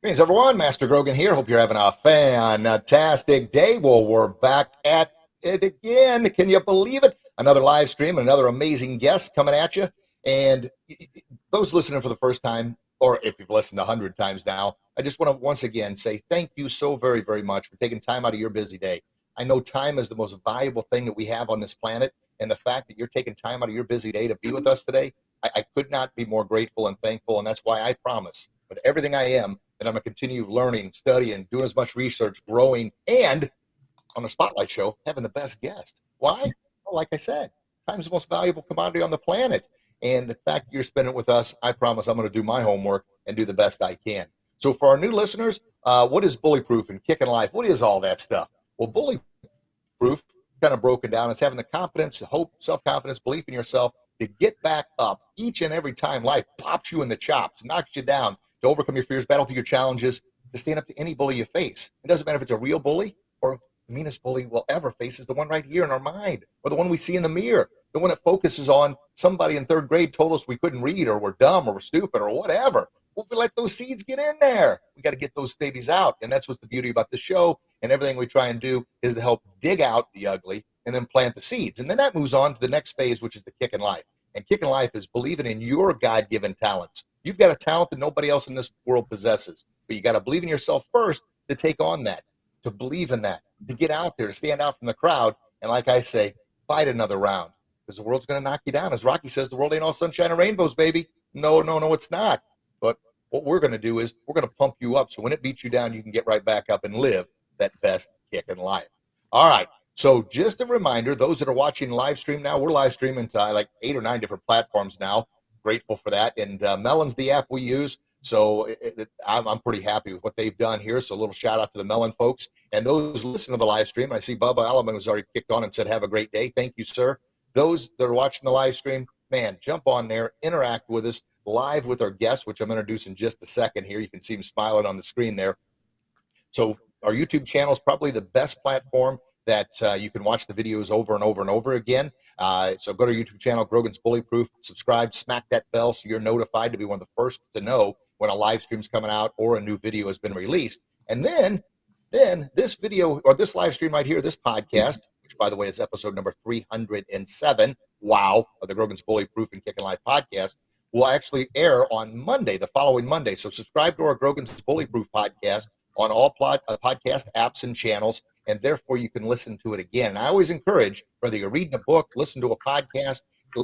Greetings, everyone. Master Grogan here. Hope you're having a fantastic day. Well, we're back at it again. Can you believe it? Another live stream, another amazing guest coming at you. And those listening for the first time, or if you've listened 100 times now, I just want to once again say thank you so very, very much for taking time out of your busy day. I know time is the most valuable thing that we have on this planet. And the fact that you're taking time out of your busy day to be with us today, I could not be more grateful and thankful. And that's why I promise with everything I am, and I'm going to continue learning, studying, doing as much research, growing, and on a spotlight show, having the best guest. Why? Well, like I said, time's the most valuable commodity on the planet. And the fact that you're spending it with us, I promise I'm going to do my homework and do the best I can. So for our new listeners, what is bullyproof and kicking life? What is all that stuff? Well, bullyproof, kind of broken down, is having the confidence, hope, self-confidence, belief in yourself to get back up each and every time life pops you in the chops, knocks you down, to overcome your fears, battle through your challenges, to stand up to any bully you face. It doesn't matter if it's a real bully or the meanest bully we'll ever face is the one right here in our mind, or the one we see in the mirror, the one that focuses on somebody in third grade told us we couldn't read, or we're dumb, or we're stupid, or whatever. Well, we let those seeds get in there. We got to get those babies out. And that's what's the beauty about the show. And everything we try and do is to help dig out the ugly and then plant the seeds. And then that moves on to the next phase, which is the kick in life. And kick in life is believing in your God-given talents. You've got a talent that nobody else in this world possesses, but you got to believe in yourself first to take on that, to believe in that, to get out there, to stand out from the crowd. And like I say, fight another round, because the world's going to knock you down. As Rocky says, the world ain't all sunshine and rainbows, baby. No, it's not. But what we're going to do is we're going to pump you up. So when it beats you down, you can get right back up and live that best kick in life. All right. So just a reminder, those that are watching live stream now, we're live streaming to like 8 or 9 different platforms now. Grateful for that. And Melon's the app we use. So I'm pretty happy with what they've done here. So a little shout out to the Melon folks. And those listening to the live stream, I see Bubba Allen has already kicked on and said, have a great day. Thank you, sir. Those that are watching the live stream, man, jump on there, interact with us live with our guests, which I'm going to introduce in just a second here. You can see him smiling on the screen there. So our YouTube channel is probably the best platform that you can watch the videos over and over and over again. So go to our YouTube channel, Grogan's Bullyproof, subscribe, smack that bell so you're notified to be one of the first to know when a live stream's coming out or a new video has been released. And then this video or this live stream right here, this podcast, which by the way is episode number 307, wow, of the Grogan's Bullyproof and Kicking Life podcast, will actually air on Monday, the following Monday. So subscribe to our Grogan's Bullyproof podcast on all podcast apps and channels, and therefore you can listen to it again. And I always encourage, whether you're reading a book, listen to a podcast,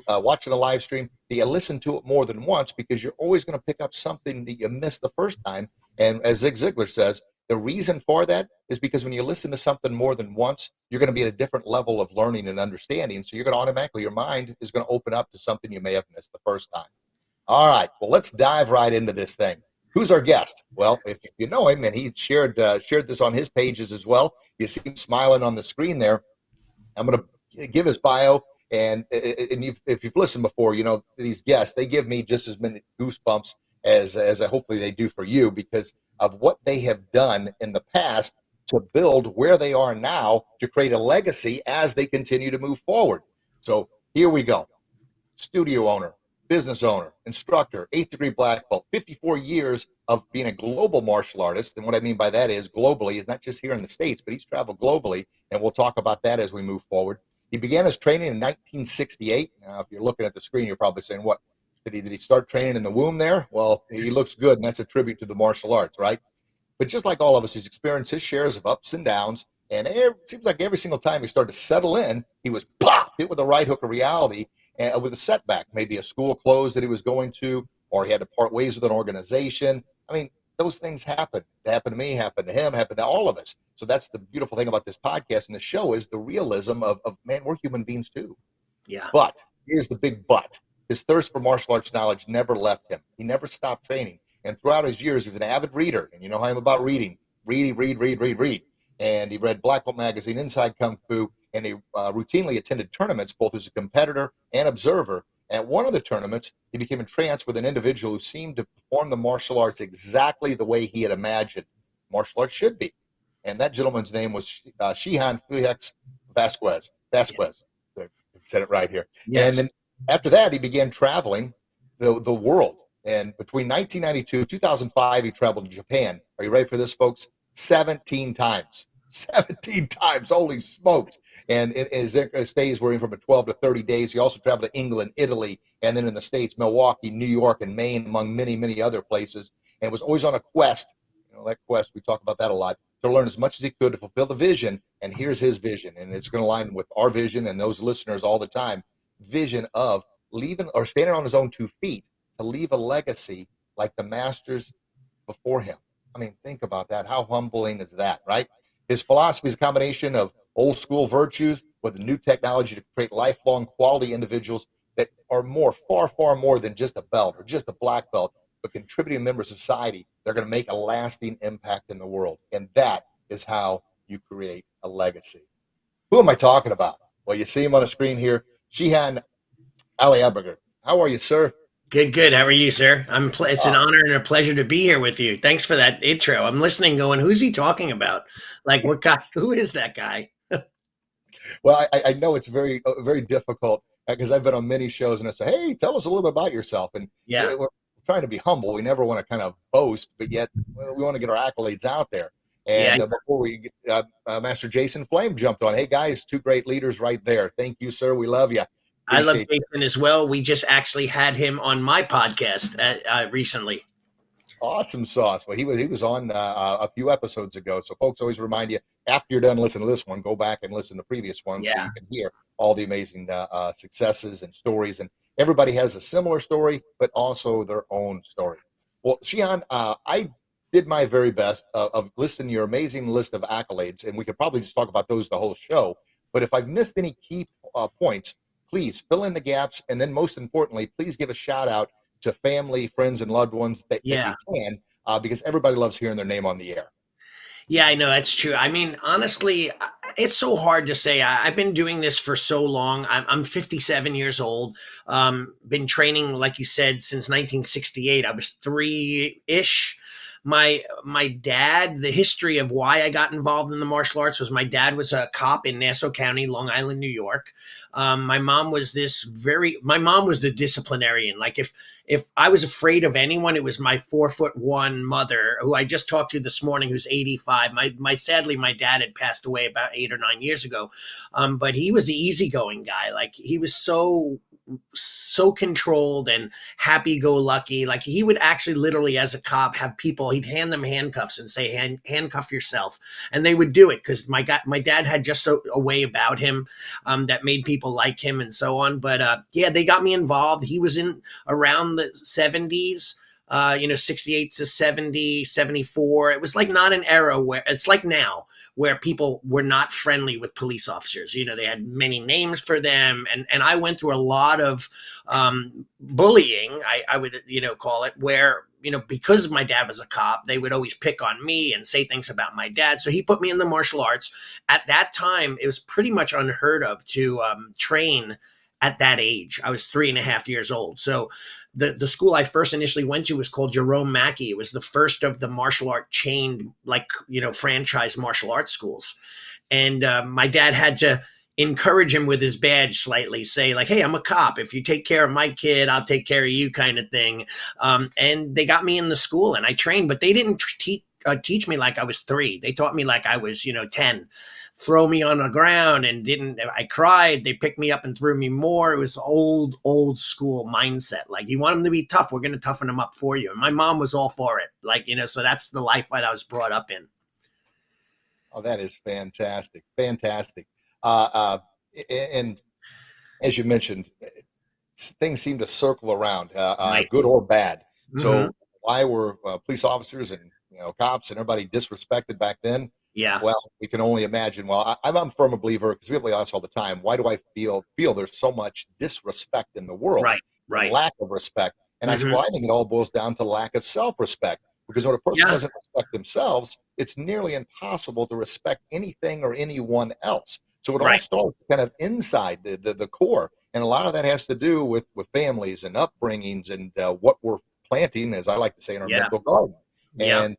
watching a live stream, that you listen to it more than once, because you're always going to pick up something that you missed the first time. And as Zig Ziglar says, the reason for that is because when you listen to something more than once, you're going to be at a different level of learning and understanding. So you're going to automatically, your mind is going to open up to something you may have missed the first time. All right, well, let's dive right into this thing. Who's our guest? Well, if you know him, and he shared this on his pages as well, you see him smiling on the screen there. I'm going to give his bio, and if you've listened before, you know these guests, they give me just as many goosebumps as hopefully they do for you, because of what they have done in the past to build where they are now, to create a legacy as they continue to move forward. So here we go. Studio owner, business owner, instructor, 8th degree black belt, 54 years of being a global martial artist. And what I mean by that is globally, is not just here in the States, but he's traveled globally. And we'll talk about that as we move forward. He began his training in 1968. Now, if you're looking at the screen, you're probably saying, what, did he start training in the womb there? Well, he looks good, and that's a tribute to the martial arts, right? But just like all of us, he's experienced his shares of ups and downs. And it seems like every single time he started to settle in, he was pop, hit with a right hook of reality, and with a setback, maybe a school closed that he was going to, or he had to part ways with an organization. I mean, those things happen. It happened to me, happened to him, happened to all of us. So that's the beautiful thing about this podcast and the show, is the realism of man, we're human beings too. Yeah. But here's the big but. His thirst for martial arts knowledge never left him. He never stopped training. And throughout his years, he was an avid reader. And you know how I'm about reading. Read. And he read Blackbelt magazine, Inside Kung Fu, and he routinely attended tournaments, both as a competitor and observer. At one of the tournaments, he became entranced with an individual who seemed to perform the martial arts exactly the way he had imagined martial arts should be. And that gentleman's name was Shihan Felix Vazquez. I said it right here. Yes. And then after that, he began traveling the world. And between 1992 and 2005, he traveled to Japan. Are you ready for this, folks? 17 times. 17 times. Holy smokes. And in his stays were in from 12 to 30 days. He also traveled to England, Italy, and then in the States, Milwaukee, New York, and Maine, among many, many other places. And was always on a quest. That quest, we talk about that a lot, to learn as much as he could to fulfill the vision. And here's his vision. And it's going to align with our vision and those listeners all the time. Vision of leaving or standing on his own 2 feet to leave a legacy like the masters before him. I mean, think about that. How humbling is that, right? His philosophy is a combination of old school virtues with new technology to create lifelong quality individuals that are far, far more than just a belt or just a black belt, but contributing members of society. They're going to make a lasting impact in the world. And that is how you create a legacy. Who am I talking about? Well, you see him on the screen here. Shihan Allie Alberigo. How are you, sir? Good. How are you, sir? It's an honor and a pleasure to be here with you. Thanks for that intro. I'm listening going, who's he talking about? Like, what guy? Who is that guy? Well, I know it's very, very difficult because I've been on many shows and I say, hey, tell us a little bit about yourself. And Yeah, we're trying to be humble. We never want to kind of boast, but yet we want to get our accolades out there. yeah. And before we, Master Jason Flame jumped on. Hey, guys, 2 great leaders right there. Thank you, sir. We love you. I love Appreciate Jason as well. We just actually had him on my podcast recently. Awesome sauce. Well, he was on a few episodes ago. So folks always remind you, after you're done listening to this one, go back and listen to previous ones so Yeah, you can hear all the amazing successes and stories. And everybody has a similar story, but also their own story. Well, Shihan, I did my very best of listing your amazing list of accolades, and we could probably just talk about those the whole show. But if I've missed any key points, please fill in the gaps. And then most importantly, please give a shout out to family, friends, and loved ones that you yeah. can, because everybody loves hearing their name on the air. Yeah, I know that's true. I mean, honestly, it's so hard to say. I've been doing this for so long. I'm 57 years old. Been training, like you said, since 1968. I was 3-ish. My dad, the history of why I got involved in the martial arts was my dad was a cop in Nassau County, Long Island, New York. My mom was my mom was the disciplinarian. Like if I was afraid of anyone, it was my 4'1" mother, who I just talked to this morning, who's 85. Sadly, my dad had passed away about 8 or 9 years ago. But he was the easygoing guy. Like, he was so controlled and happy-go-lucky. Like, he would actually literally, as a cop, have people, he'd hand them handcuffs and say, handcuff yourself. And they would do it because my dad had just a way about him that made people like him and so on. But yeah, they got me involved. He was in around the 70s. 68 to 70, 74. It was like not an era where it's like now, where people were not friendly with police officers. They had many names for them. And I went through a lot of bullying, I would, call it, where, because my dad was a cop, they would always pick on me and say things about my dad. So he put me in the martial arts. At that time, it was pretty much unheard of to train at that age. I was 3.5 years old. So the school I first initially went to was called Jerome Mackey. It was the first of the martial art chained, franchise martial arts schools. And my dad had to encourage him with his badge slightly, say like, hey, I'm a cop. If you take care of my kid, I'll take care of you, kind of thing. And they got me in the school and I trained, but they didn't teach me like I was 3. They taught me like I was, 10. Throw me on the ground and I cried. They picked me up and threw me more. It was old school mindset. Like, you want them to be tough, we're going to toughen them up for you. And my mom was all for it. Like, so that's the life that I was brought up in. Oh, that is fantastic. Fantastic. And as you mentioned, things seem to circle around, Right. good or bad. Mm-hmm. So why were police officers and cops and everybody disrespected back then? Yeah. Well, we can only imagine. Well, I'm a firm believer, because people ask all the time, why do I feel there's so much disrespect in the world? Right. Lack of respect. And I said, well, I think it all boils down to lack of self-respect, because when a person doesn't respect themselves, it's nearly impossible to respect anything or anyone else. So it all starts kind of inside the core. And a lot of that has to do with families and upbringings and what we're planting, as I like to say, in our mental garden. And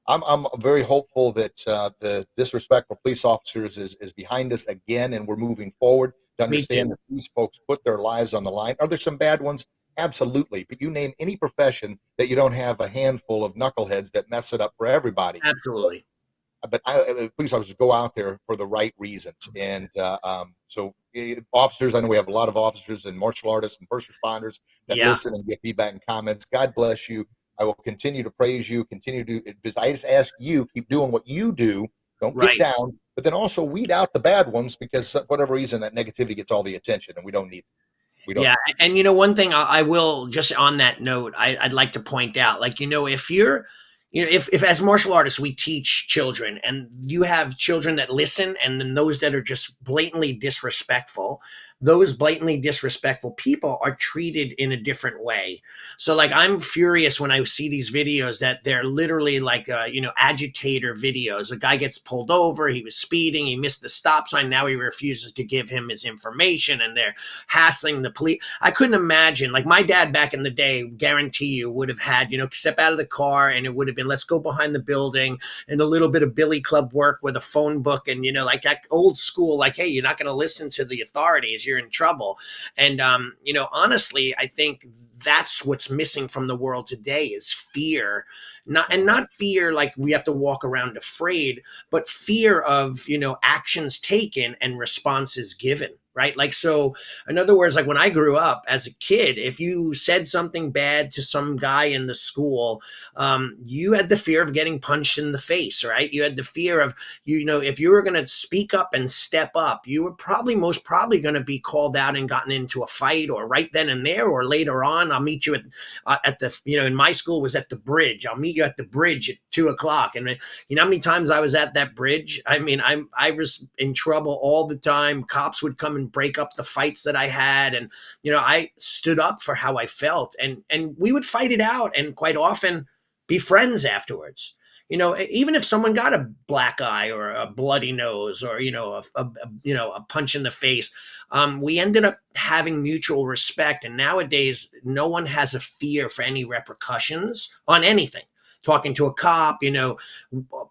I'm very hopeful that the disrespect for police officers is behind us again, and we're moving forward to understand that these folks put their lives on the line. Are there some bad ones? Absolutely. But you name any profession that you don't have a handful of knuckleheads that mess it up for everybody. Absolutely. But police officers go out there for the right reasons. And officers, I know we have a lot of officers and martial artists and first responders that Yeah. listen and give feedback and comments. God bless you. I will continue to praise you, continue to do, because I just ask you, keep doing what you do. Don't get Right. down, but then also weed out the bad ones, because for whatever reason that negativity gets all the attention, and we don't need it. We don't Yeah, need and one thing I will just on that note, I'd like to point out, like, if you're, if as martial artists we teach children, and you have children that listen, and then those that are just blatantly disrespectful, those blatantly disrespectful people are treated in a different way. So, like, I'm furious when I see these videos that they're literally like, agitator videos. A guy gets pulled over, he was speeding, he missed the stop sign, now he refuses to give him his information, and they're hassling the police. I couldn't imagine, like, my dad back in the day, guarantee you, would have had, step out of the car and it would have been, let's go behind the building and a little bit of billy club work with a phone book, and, like that old school, like, hey, you're not going to listen to the authorities, you're in trouble. And, honestly, I think that's what's missing from the world today is fear. Not fear like we have to walk around afraid, but fear of, actions taken and responses given. Right. Like, so in other words, like when I grew up as a kid, if you said something bad to some guy in the school, you had the fear of getting punched in the face. Right. You had the fear of, if you were going to speak up and step up, you were most probably going to be called out and gotten into a fight, or right then and there, or later on. I'll meet you at the, in my school was at the bridge. I'll meet you at the bridge at 2:00. And how many times I was at that bridge? I mean, I was in trouble all the time. Cops would come and break up the fights that I had. And, I stood up for how I felt, and we would fight it out, and quite often be friends afterwards. Even if someone got a black eye or a bloody nose, or, a punch in the face, we ended up having mutual respect. And nowadays, no one has a fear for any repercussions on anything. Talking to a cop,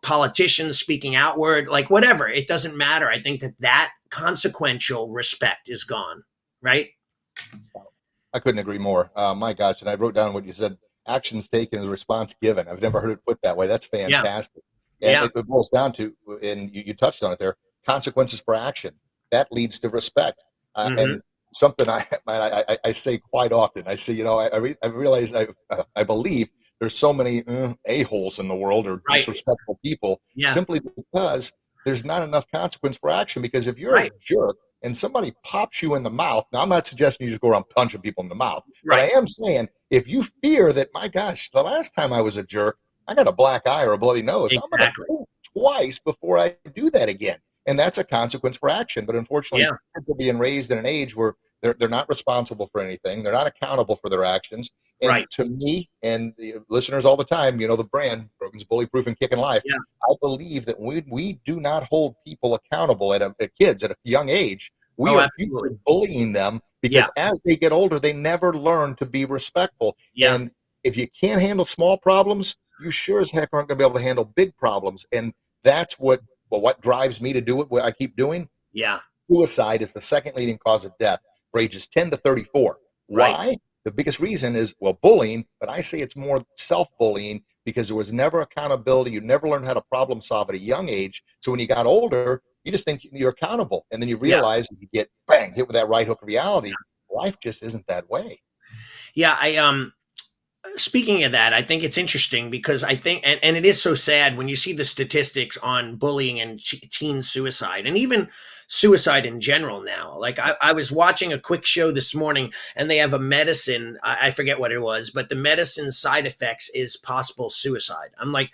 politicians speaking outward, like whatever, it doesn't matter. I think that consequential respect is gone, right? I couldn't agree more. My gosh, and I wrote down what you said: actions taken is response given. I've never heard it put that way. That's Yeah. fantastic. And Yeah. it boils down to, and you touched on it there, consequences for action. That leads to respect. Hmm. And something I say quite often. I say, I realize I believe there's so many a-holes in the world, or Right. disrespectful people, Yeah. simply because there's not enough consequence for action. Because if you're Right. a jerk and somebody pops you in the mouth, now I'm not suggesting you just go around punching people in the mouth, but I Right. am saying, if you fear that, my gosh, the last time I was a jerk, I got a black eye or a bloody nose, I'm going to Exactly. think twice before I do that again. And that's a consequence for action. But unfortunately, Yeah. kids are being raised in an age where they're not responsible for anything. They're not accountable for their actions. And Right. to me, and the listeners all the time, the brand, Brogan's Bully Proof and Kicking Life, Yeah. I believe that we do not hold people accountable at kids at a young age. We Oh, are absolutely. future bullying them, Yeah. because as they get older, they never learn to be respectful. Yeah. And if you can't handle small problems, you sure as heck aren't going to be able to handle big problems. And that's what drives me to do it, what I keep doing. Yeah. Suicide is the second leading cause of death for ages 10 to 34. Right. Why? The biggest reason is, bullying, but I say it's more self-bullying, because there was never accountability. You never learned how to problem solve at a young age. So when you got older, you just think you're accountable. And then you Yeah. realize you get bang, hit with that right hook of reality. Life just isn't that way. Yeah. Speaking of that, I think it's interesting because I think, and it is so sad when you see the statistics on bullying and teen suicide, and even suicide in general now. Like, I was watching a quick show this morning, and they have a medicine. I forget what it was, but the medicine side effects is possible suicide. I'm like,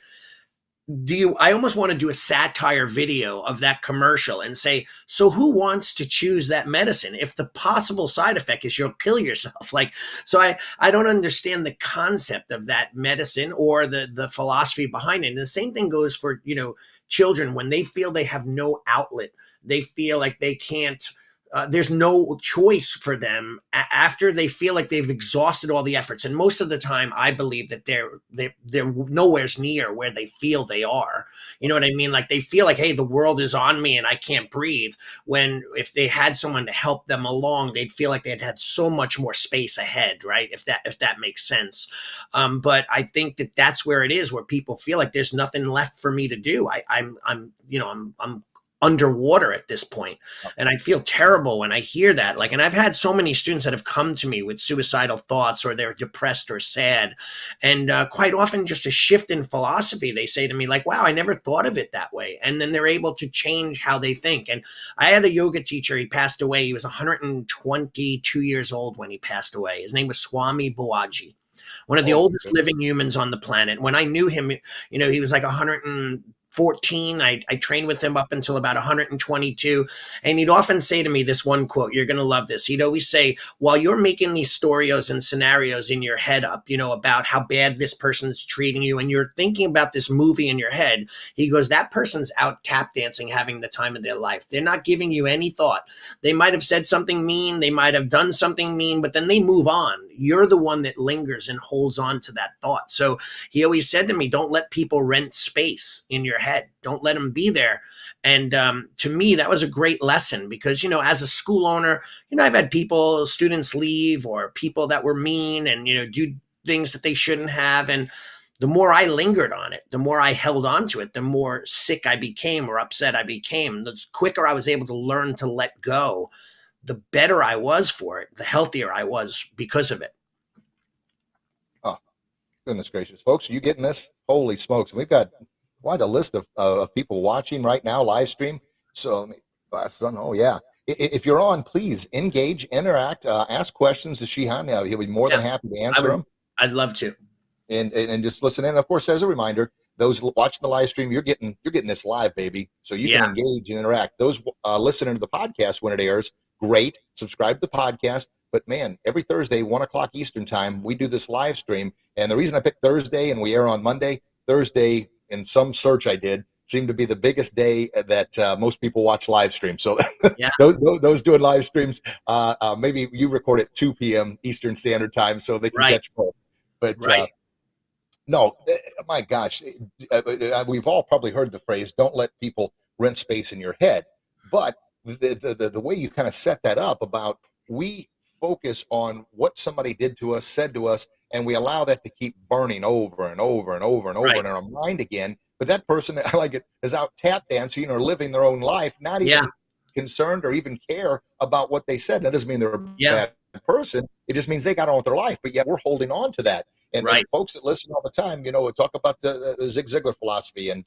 I almost want to do a satire video of that commercial and say, so who wants to choose that medicine if the possible side effect is you'll kill yourself? Like, so I don't understand the concept of that medicine or the philosophy behind it. And the same thing goes for, children when they feel they have no outlet. They feel like they can't there's no choice for them after they feel like they've exhausted all the efforts. And most of the time, I believe that they're nowhere's near where they feel they are. You know what I mean? Like they feel like, hey, the world is on me and I can't breathe. When if they had someone to help them along, they'd feel like they'd had so much more space ahead, right? If that makes sense. But I think that that's where it is, where people feel like there's nothing left for me to do. I'm underwater at this point. And I feel terrible when I hear that. Like, and I've had so many students that have come to me with suicidal thoughts, or they're depressed or sad. And quite often just a shift in philosophy. They say to me like, wow, I never thought of it that way. And then they're able to change how they think. And I had a yoga teacher, he passed away. He was 122 years old when he passed away. His name was Swami Bawaji, one of the oldest living humans on the planet. When I knew him, he was like 114. I trained with him up until about 122. And he'd often say to me this one quote, you're going to love this. He'd always say, while you're making these stories and scenarios in your head up, about how bad this person's treating you, and you're thinking about this movie in your head, he goes, that person's out tap dancing, having the time of their life. They're not giving you any thought. They might have said something mean. They might have done something mean, but then they move on. You're the one that lingers and holds on to that thought. So he always said to me, don't let people rent space in your head. Don't let them be there. And to me, that was a great lesson because, as a school owner, I've had students leave, or people that were mean and, do things that they shouldn't have. And the more I lingered on it, the more I held on to it, the more sick I became or upset I became, the quicker I was able to learn to let go, the better I was for it, the healthier I was because of it. Oh, goodness gracious, folks, are you getting this? Holy smokes. We've got quite a list of people watching right now, live stream. So, oh, yeah. If you're on, please engage, interact, ask questions to Shihan. He'll be more than happy to answer them. I'd love to. And just listen in. Of course, as a reminder, those watching the live stream, you're getting this live, baby. So you can engage and interact. Those listening to the podcast when it airs, great. Subscribe to the podcast. But man, every Thursday, 1:00 Eastern time, we do this live stream. And the reason I picked Thursday and we air on Monday, Thursday, in some search I did, seemed to be the biggest day that most people watch live stream. So those doing live streams, maybe you record at 2 p.m. Eastern Standard Time so they can catch both. But no, my gosh, we've all probably heard the phrase, don't let people rent space in your head. But the way you kind of set that up about we focus on what somebody did to us, said to us, and we allow that to keep burning over and over and over and over in our mind again. But that person, I like it, is out tap dancing or living their own life, not even concerned or even care about what they said. That doesn't mean they're a bad person. It just means they got on with their life. But yet we're holding on to that. And folks that listen all the time, talk about the Zig Ziglar philosophy. And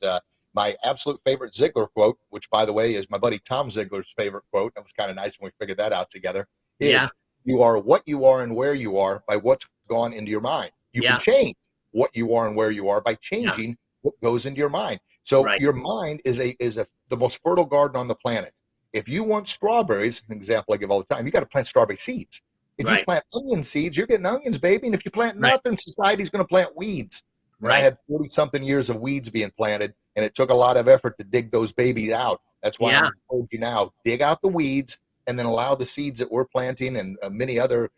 my absolute favorite Ziglar quote, which, by the way, is my buddy Tom Ziglar's favorite quote. That was kind of nice when we figured that out together. Is you are what you are and where you are by what's gone into your mind. You can change what you are and where you are by changing what goes into your mind. So your mind is the most fertile garden on the planet. If you want strawberries, an example I give all the time, you got to plant strawberry seeds. If you plant onion seeds, you're getting onions, baby. And if you plant nothing, society's going to plant weeds. I had 40-something years of weeds being planted, and it took a lot of effort to dig those babies out. That's why I'm telling you now, dig out the weeds and then allow the seeds that we're planting and many other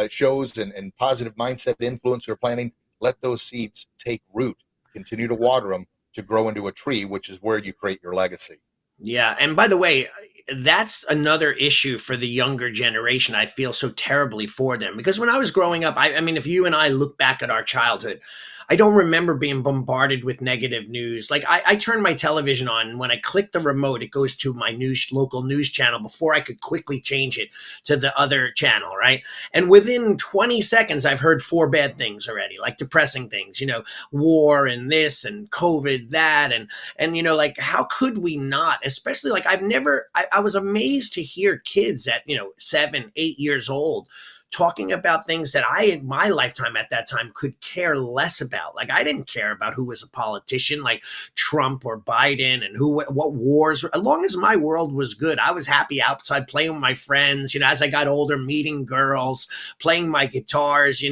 shows and positive mindset influencer planting, let those seeds take root. Continue to water them to grow into a tree, which is where you create your legacy. Yeah. And by the way, that's another issue for the younger generation. I feel so terribly for them because when I was growing up, I mean, if you and I look back at our childhood, I don't remember being bombarded with negative news. Like I turn my television on, and when I click the remote, it goes to my local news channel before I could quickly change it to the other channel, right? And within 20 seconds, I've heard 4 bad things already, like depressing things, war and this and COVID, that. And like, how could we not, especially like I was amazed to hear kids at, 7, 8 years old talking about things that I, in my lifetime at that time, could care less about. Like I didn't care about who was a politician like Trump or Biden and what wars. As long as my world was good, I was happy outside playing with my friends, as I got older, meeting girls, playing my guitars,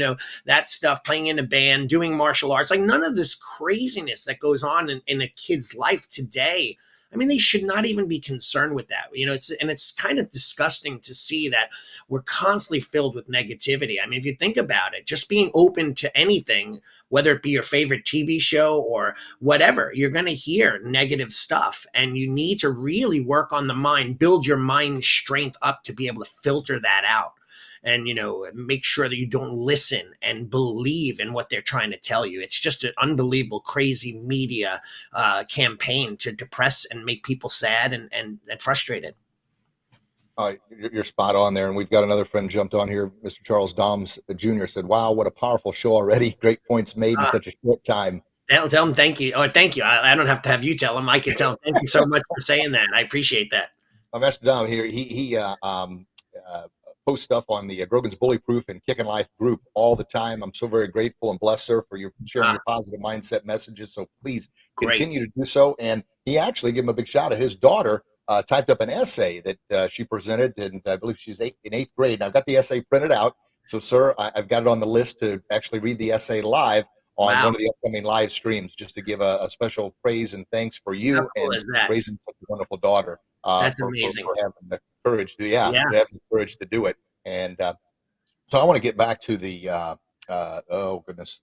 that stuff, playing in a band, doing martial arts, like none of this craziness that goes on in a kid's life today. I mean, they should not even be concerned with that. It's kind of disgusting to see that we're constantly filled with negativity. I mean, if you think about it, just being open to anything, whether it be your favorite TV show or whatever, you're going to hear negative stuff. And you need to really work on the mind, build your mind strength up to be able to filter that out. And, make sure that you don't listen and believe in what they're trying to tell you. It's just an unbelievable, crazy media campaign to depress and make people sad and frustrated. You're spot on there. And we've got another friend jumped on here. Mr. Charles Doms Jr. said, wow, what a powerful show already. Great points made in such a short time. Tell him thank you. Oh, thank you. I don't have to have you tell him. I can tell him thank you so much for saying that. I appreciate that. Mr. Dom here, he posts stuff on the Grogan's Bully Proof and Kickin' Life group all the time. I'm so very grateful and blessed, sir, for your sharing your positive mindset messages. So please continue to do so. And he actually gave him a big shout out. His daughter typed up an essay that she presented, and I believe she's in eighth grade. And I've got the essay printed out. So, sir, I've got it on the list to actually read the essay live on one of the upcoming live streams, just to give a special praise and thanks for you and raising such a wonderful daughter. That's amazing. For having the courage to, having the courage to do it. And so I want to get back to the, oh goodness,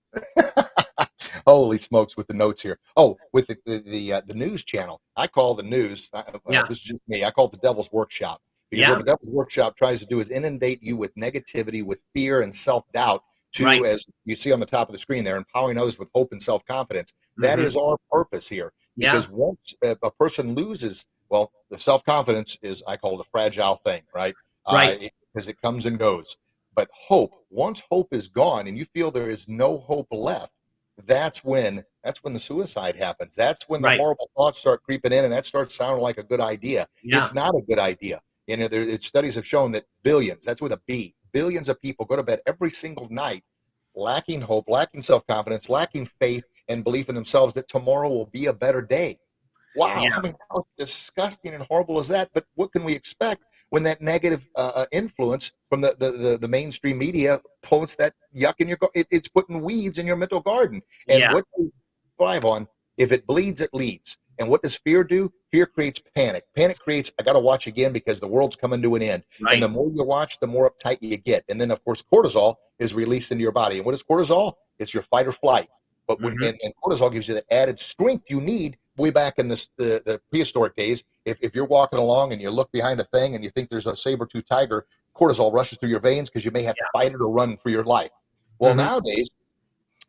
holy smokes with the notes here. Oh, with the news channel. I call the news, this is just me, I call it the Devil's Workshop. Because what the Devil's Workshop tries to do is inundate you with negativity, with fear and self-doubt, as you see on the top of the screen there, empowering others with hope and self-confidence. That is our purpose here. Because once a person loses, well, the self-confidence is, I call it a fragile thing, right? Because it comes and goes. But hope, once hope is gone and you feel there is no hope left, that's when the suicide happens. That's when the horrible thoughts start creeping in, and that starts sounding like a good idea. It's not a good idea. Studies have shown that billions, that's with a B, billions of people go to bed every single night lacking hope, lacking self-confidence, lacking faith and belief in themselves that tomorrow will be a better day. Wow. I mean, how disgusting and horrible is that? But what can we expect when that negative influence from the mainstream media posts that yuck in your it's putting weeds in your mental garden? And what do you thrive on? If it bleeds, it leads. And what does fear do? Fear creates panic. Panic creates, I got to watch again because the world's coming to an end. And the more you watch, the more uptight you get. And then, of course, cortisol is released into your body. And what is cortisol? It's your fight or flight. But when and cortisol gives you the added strength you need. Way back in the prehistoric days, if you're walking along and you look behind a thing and you think there's a saber-tooth tiger, cortisol rushes through your veins because you may have to fight it or run for your life. Well, nowadays,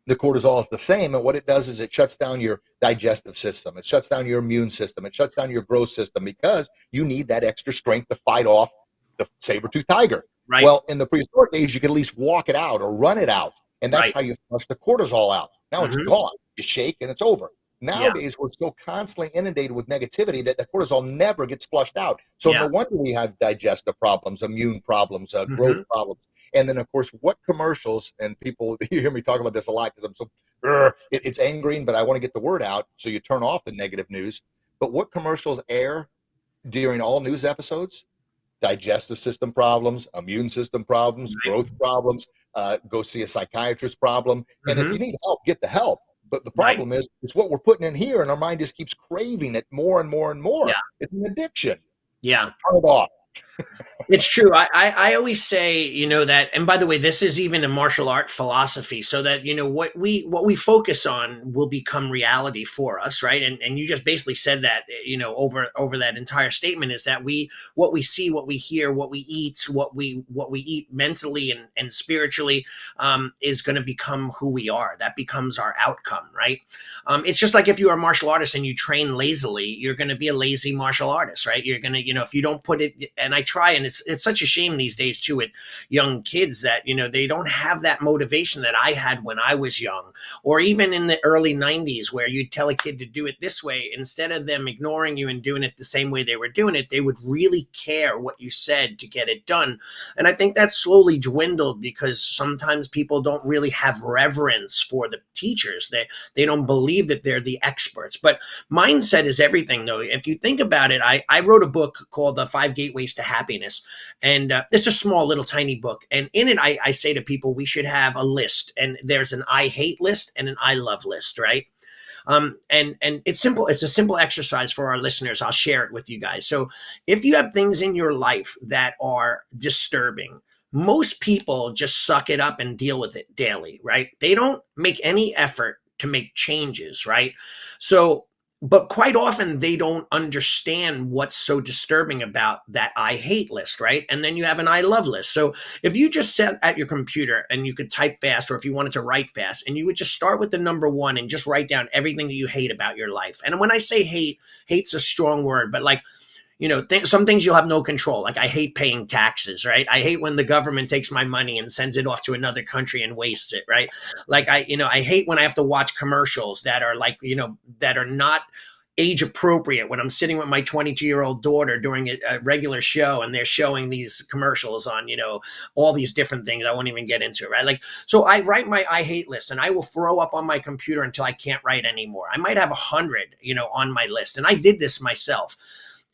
the cortisol is the same, and what it does is it shuts down your digestive system. It shuts down your immune system. It shuts down your growth system because you need that extra strength to fight off the saber-tooth tiger. Well, in the prehistoric days, you could at least walk it out or run it out, and that's how you flush the cortisol out. Now it's gone. You shake, and it's over. Nowadays, we're so constantly inundated with negativity that the cortisol never gets flushed out. So no wonder we have digestive problems, immune problems, growth problems. And then, of course, what commercials, and people, you hear me talk about this a lot because I'm so, it's angering, but I want to get the word out. So you turn off the negative news. But what commercials air during all news episodes? Digestive system problems, immune system problems, growth problems, go see a psychiatrist problem. And if you need help, get the help. But the problem is, it's what we're putting in here, and our mind just keeps craving it more and more and more. It's an addiction. Turn it off. It's true. I always say, that, and by the way, this is even a martial art philosophy, so that, what we focus on will become reality for us. Right. And you just basically said that, over that entire statement is that what we see, what we hear, what we eat, what we eat mentally and spiritually, is going to become who we are. That becomes our outcome. Right. It's just like if you're a martial artist and you train lazily, you're going to be a lazy martial artist. Right. You're going to, if you don't put it, and I try, and it's such a shame these days too with young kids that they don't have that motivation that I had when I was young, or even in the early 90s where you'd tell a kid to do it this way, instead of them ignoring you and doing it the same way they were doing it, they would really care what you said to get it done. And I think that's slowly dwindled because sometimes people don't really have reverence for the teachers. They don't believe that they're the experts. But mindset is everything, though. If you think about it, I wrote a book called The 5 Gateways to Happiness. And it's a small little tiny book. And in it, I say to people, we should have a list. And there's an I hate list and an I love list, right? And it's simple. It's a simple exercise for our listeners. I'll share it with you guys. So if you have things in your life that are disturbing, most people just suck it up and deal with it daily, right? They don't make any effort to make changes, right? So, but quite often they don't understand what's so disturbing about that I hate list, right? And then you have an I love list. So if you just sat at your computer and you could type fast, or if you wanted to write fast, and you would just start with the number one and just write down everything that you hate about your life. And when I say hate, hate's a strong word, but like, some things you'll have no control. Like I hate paying taxes, right? I hate when the government takes my money and sends it off to another country and wastes it, right? Like I hate when I have to watch commercials that are like, that are not age appropriate, when I'm sitting with my 22-year-old daughter during a regular show and they're showing these commercials on, all these different things. I won't even get into it, right? Like, so I write my I hate list and I will throw up on my computer until I can't write anymore. I might have 100, on my list. And I did this myself.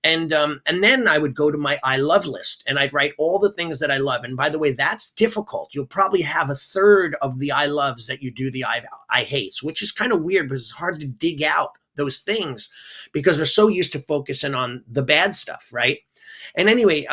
And then I would go to my I love list and I'd write all the things that I love. And by the way, that's difficult. You'll probably have a third of the I loves that you do the I hates, which is kind of weird because it's hard to dig out those things because we're so used to focusing on the bad stuff, right? And anyway,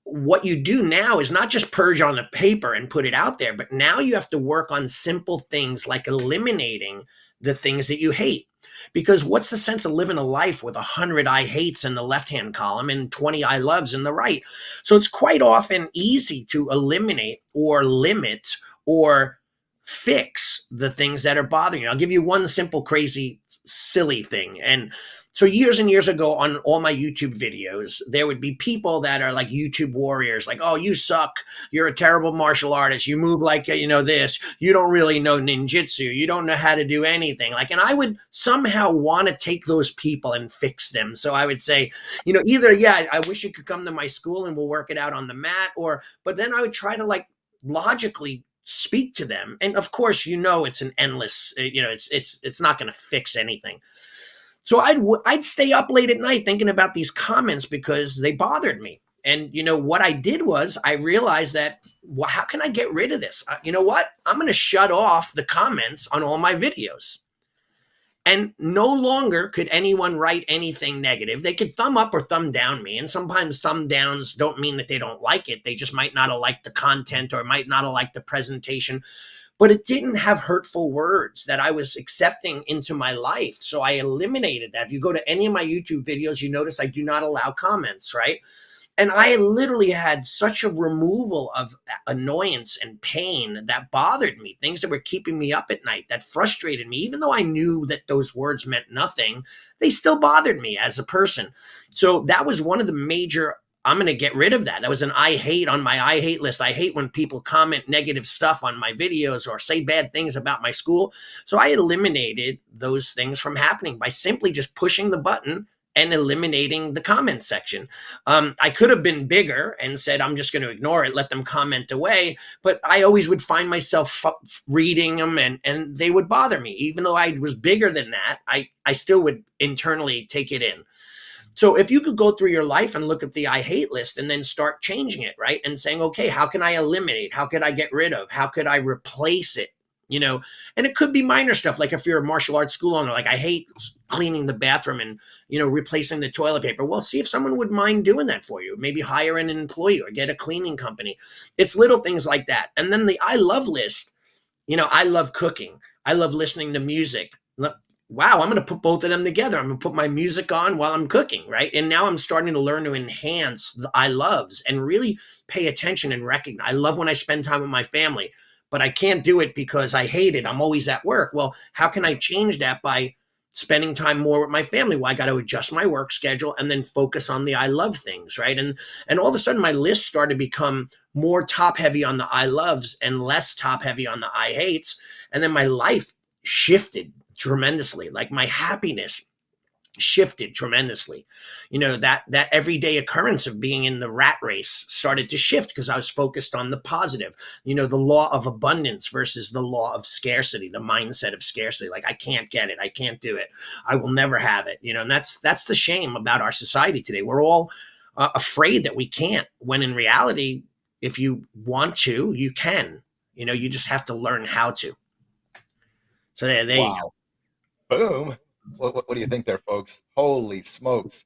what you do now is not just purge on the paper and put it out there, but now you have to work on simple things like eliminating the things that you hate. Because what's the sense of living a life with 100 I hates in the left-hand column and 20 I loves in the right? So it's quite often easy to eliminate or limit or fix the things that are bothering you. I'll give you one simple, crazy, silly thing. And so years and years ago on all my YouTube videos, there would be people that are like YouTube warriors, like, oh, you suck. You're a terrible martial artist. You move like, this. You don't really know ninjutsu. You don't know how to do anything. Like, and I would somehow want to take those people and fix them. So I would say, either, yeah, I wish you could come to my school and we'll work it out on the mat, but then I would try to like logically speak to them. And of course, it's an endless, it's not going to fix anything. So I'd stay up late at night thinking about these comments because they bothered me. And what I did was I realized that, well, how can I get rid of this? You know what? I'm going to shut off the comments on all my videos. And no longer could anyone write anything negative. They could thumb up or thumb down me. And sometimes thumb downs don't mean that they don't like it. They just might not have liked the content or might not have liked the presentation. But it didn't have hurtful words that I was accepting into my life. So I eliminated that. If you go to any of my YouTube videos, you notice I do not allow comments, right? And I literally had such a removal of annoyance and pain that bothered me, things that were keeping me up at night, that frustrated me. Even though I knew that those words meant nothing, they still bothered me as a person. So that was one of the major, I'm going to get rid of that. That was an I hate on my I hate list. I hate when people comment negative stuff on my videos or say bad things about my school. So I eliminated those things from happening by simply just pushing the button and eliminating the comment section. I could have been bigger and said, I'm just going to ignore it, let them comment away. But I always would find myself reading them and they would bother me. Even though I was bigger than that, I still would internally take it in. So if you could go through your life and look at the I hate list and then start changing it, right? And saying, okay, how can I eliminate? How could I get rid of? How could I replace it? And it could be minor stuff. Like if you're a martial arts school owner, like I hate cleaning the bathroom and, replacing the toilet paper. Well, see if someone would mind doing that for you. Maybe hire an employee or get a cleaning company. It's little things like that. And then the I love list, I love cooking. I love listening to music. Wow, I'm going to put both of them together. I'm going to put my music on while I'm cooking, right? And now I'm starting to learn to enhance the I loves and really pay attention and recognize. I love when I spend time with my family, but I can't do it because I hate it. I'm always at work. Well, how can I change that by spending time more with my family? Well, I got to adjust my work schedule and then focus on the I love things, right? And all of a sudden my list started to become more top heavy on the I loves and less top heavy on the I hates. And then my life shifted tremendously. Like my happiness shifted tremendously. That everyday occurrence of being in the rat race started to shift because I was focused on the positive, the law of abundance versus the law of scarcity, the mindset of scarcity. Like I can't get it. I can't do it. I will never have it. And that's the shame about our society today. We're all afraid that we can't, when in reality, if you want to, you can. You just have to learn how to. So there you go. Boom. What do you think there, folks? Holy smokes.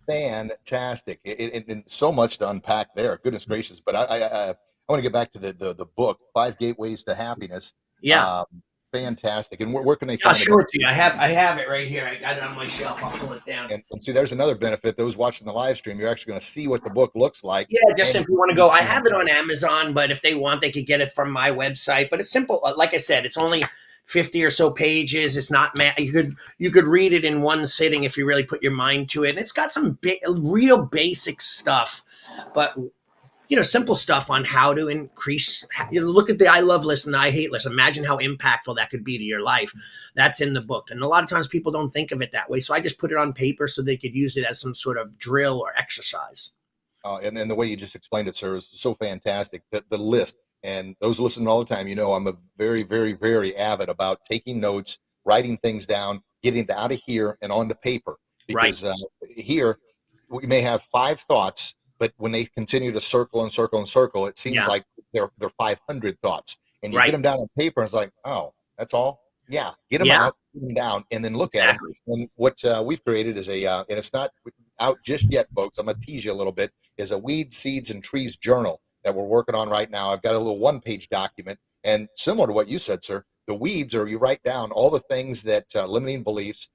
Fantastic. And so much to unpack there. Goodness gracious. But I want to get back to the book, Five Gateways to Happiness. Yeah. Um, Fantastic. And where can they I'll find the show book? it to you. I have it right here. I got it on my shelf. I'll pull it down. And see, there's another benefit. Those watching the live stream, you're actually going to see what the book looks like. Yeah, just And if you want to go, I have it on Amazon, but if they want, they could get it from my website. But it's simple. Like I said, it's only 50 or so pages. It's not you could read it in one sitting if you really put your mind to it. And it's got some real basic stuff, but simple stuff on how to increase. Look at the I love list and the I hate list. Imagine how impactful that could be to your life. That's in the book. And a lot of times people don't think of it that way. So I just put it on paper so they could use it as some sort of drill or exercise. And then the way you just explained it, sir, is so fantastic. The list, and those listening all the time, I'm a very, very, very avid about taking notes, writing things down, getting it out of here and onto paper. Because here we may have 5 thoughts, but when they continue to circle and circle and circle, it seems like they're 500 thoughts. And you get them down on paper, and it's like, oh, that's all. Yeah, get them out, put them down, and then look at them. And what we've created is and it's not out just yet, folks. I'm gonna tease you a little bit. Is a weeds, seeds, and trees journal that we're working on right now. I've got a little 1-page document, and similar to what you said, sir, the weeds are you write down all the things that limiting beliefs,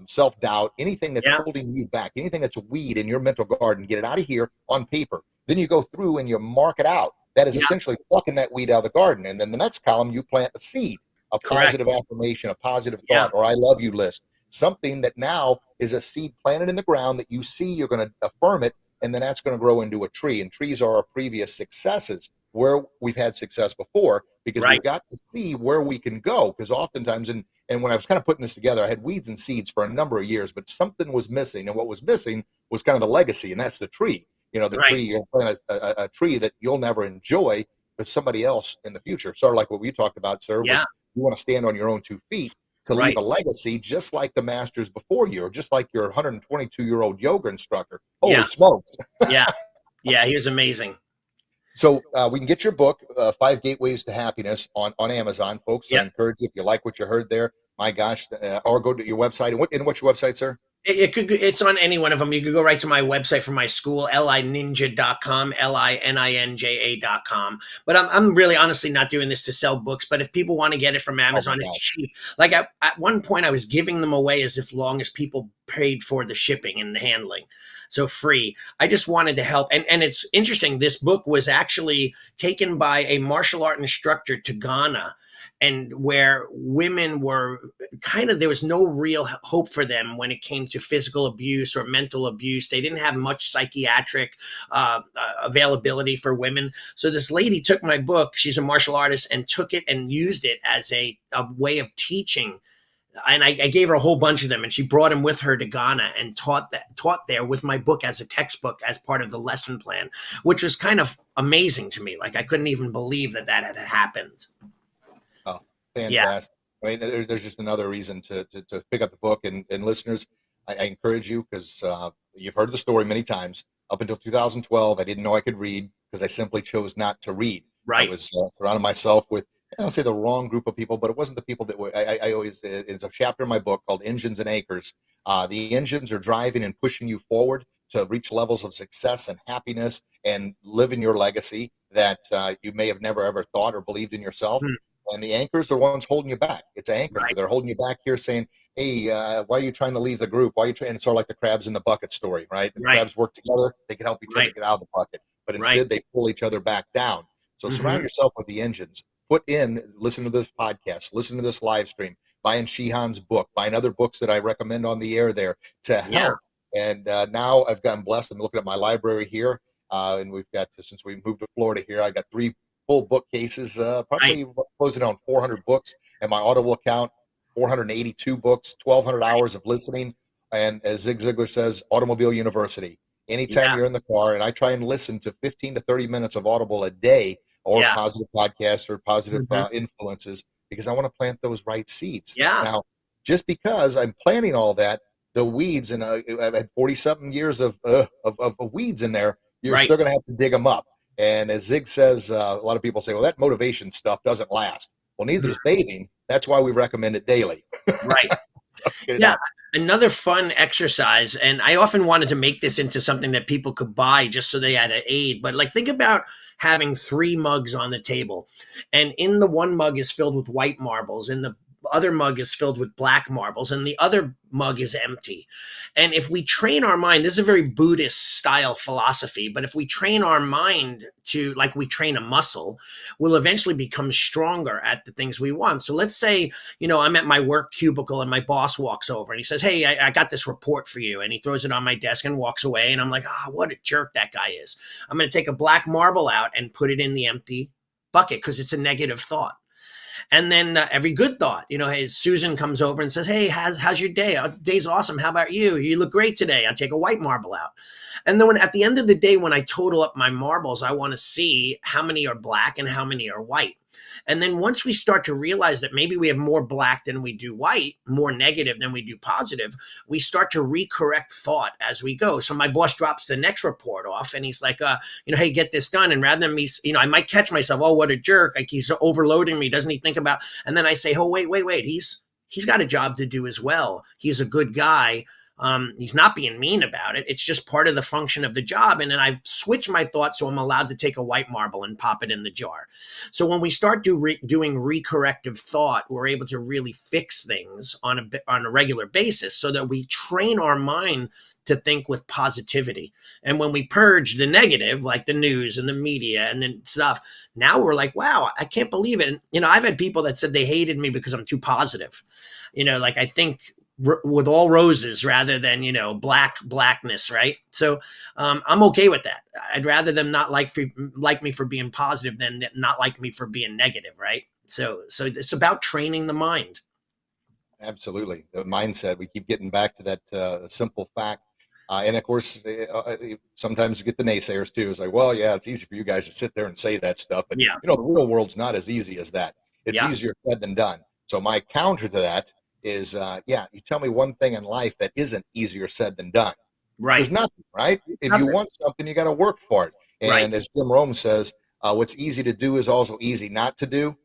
self-doubt, anything that's holding you back, anything that's a weed in your mental garden, get it out of here on paper. Then you go through and you mark it out. That is essentially plucking that weed out of the garden. And then the next column, you plant a seed, a positive affirmation, a positive thought, or I love you list, something that now is a seed planted in the ground that you see, you're going to affirm it, and then that's going to grow into a tree. And trees are our previous successes where we've had success before, because we've got to see where we can go. Because oftentimes, and when I was kind of putting this together, I had weeds and seeds for a number of years, but something was missing. And what was missing was kind of the legacy, and that's the tree. The tree, you'll plant a tree that you'll never enjoy, but somebody else in the future. Sort of like what we talked about, sir. You want to stand on your own 2 feet to leave a legacy, just like the masters before you, or just like your 122-year-old yoga instructor. Holy smokes. He was amazing. So we can get your book, 5 Gateways to Happiness, on Amazon, folks. I encourage you, if you like what you heard there, my gosh, or go to your website. And what's your website, sir? It's on any one of them. You could go right to my website for my school, lininja.com, lininja.com. But I'm really honestly not doing this to sell books. But if people want to get it from Amazon, it's cheap. Like at one point, I was giving them away as long as people paid for the shipping and the handling. So free. I just wanted to help. And it's interesting. This book was actually taken by a martial art instructor to Ghana, and where women were there was no real hope for them when it came to physical abuse or mental abuse. They didn't have much psychiatric availability for women. So this lady took my book, she's a martial artist, and took it and used it as a way of teaching. And I gave her a whole bunch of them, and she brought them with her to Ghana and taught there with my book as a textbook, as part of the lesson plan, which was kind of amazing to me. Like, I couldn't even believe that had happened. Oh, fantastic. I mean, there's just another reason to pick up the book. And listeners, I encourage you, because you've heard the story many times. Up until 2012, I didn't know I could read because I simply chose not to read. I was surrounding myself with, I don't say the wrong group of people, but it wasn't the people that were, I always, it's a chapter in my book called Engines and Anchors. The engines are driving and pushing you forward to reach levels of success and happiness and live in your legacy that you may have never, ever thought or believed in yourself. And the anchors are ones holding you back. It's an anchor. They're holding you back here saying, hey, why are you trying to leave the group? Why are you trying? It's sort of like the crabs in the bucket story, right? The crabs work together. They can help each other get out of the bucket. But instead, they pull each other back down. So surround yourself with the engines. Listen to this podcast, listen to this live stream, buying Shihan's book, buying other books that I recommend on the air there to help. And now I've gotten blessed. I'm looking at my library here, and we've got, since we moved to Florida here, I got 3 full bookcases, probably closing on 400 books, and my Audible account, 482 books, 1,200 hours of listening. And as Zig Ziglar says, Automobile University. Anytime you're in the car, and I try and listen to 15 to 30 minutes of Audible a day, or positive podcasts or positive influences, because I want to plant those right seeds. Now, just because I'm planting all that, the weeds, and I've had 40-something years of weeds in there, you're still going to have to dig them up. And as Zig says, a lot of people say, well, that motivation stuff doesn't last. Well, neither is bathing. That's why we recommend it daily. Right. So get it Yeah. out. Another fun exercise, and I often wanted to make this into something that people could buy just so they had an aid. But like, think about having three mugs on the table, and in the one mug is filled with white marbles, and the other mug is filled with black marbles, and the other mug is empty. And if we train our mind, this is a very Buddhist style philosophy, but if we train our mind to, like we train a muscle, we'll eventually become stronger at the things we want. So let's say, I'm at my work cubicle and my boss walks over and he says, "Hey, I got this report for you." And he throws it on my desk and walks away. And I'm like, what a jerk that guy is. I'm going to take a black marble out and put it in the empty bucket because it's a negative thought. And then every good thought, hey, Susan comes over and says, "Hey, how's your day? Day's awesome. How about you? You look great today." I'll take a white marble out. And then at the end of the day, when I total up my marbles, I want to see how many are black and how many are white. And then once we start to realize that maybe we have more black than we do white, more negative than we do positive, we start to recorrect thought as we go. So my boss drops the next report off and he's like, "Hey, get this done." And rather than me, I might catch myself, "Oh, what a jerk. Like, he's overloading me. Doesn't he think about," and then I say, "Oh, wait. He's got a job to do as well. He's a good guy. He's not being mean about it. It's just part of the function of the job." And then I've switched my thought so I'm allowed to take a white marble and pop it in the jar. So when we start doing recorrective thought, we're able to really fix things on a regular basis so that we train our mind to think with positivity. And when we purge the negative, like the news and the media and then stuff, now we're like, wow, I can't believe it. And, I've had people that said they hated me because I'm too positive. Like I think with all roses rather than blackness, right? So I'm okay with that. I'd rather them not like me for being positive than not like me for being negative, right? So it's about training the mind. Absolutely. The mindset. We keep getting back to that simple fact. And of course, sometimes you get the naysayers too. It's like, well, yeah, it's easy for you guys to sit there and say that stuff. But, Yeah, the real world's not as easy as that. It's yeah, easier said than done. So my counter to that is, you tell me one thing in life that isn't easier said than done. right, There's nothing, right? If you nothing, want something, you got to work for it. right. And as Jim Rome says, what's easy to do is also easy not to do.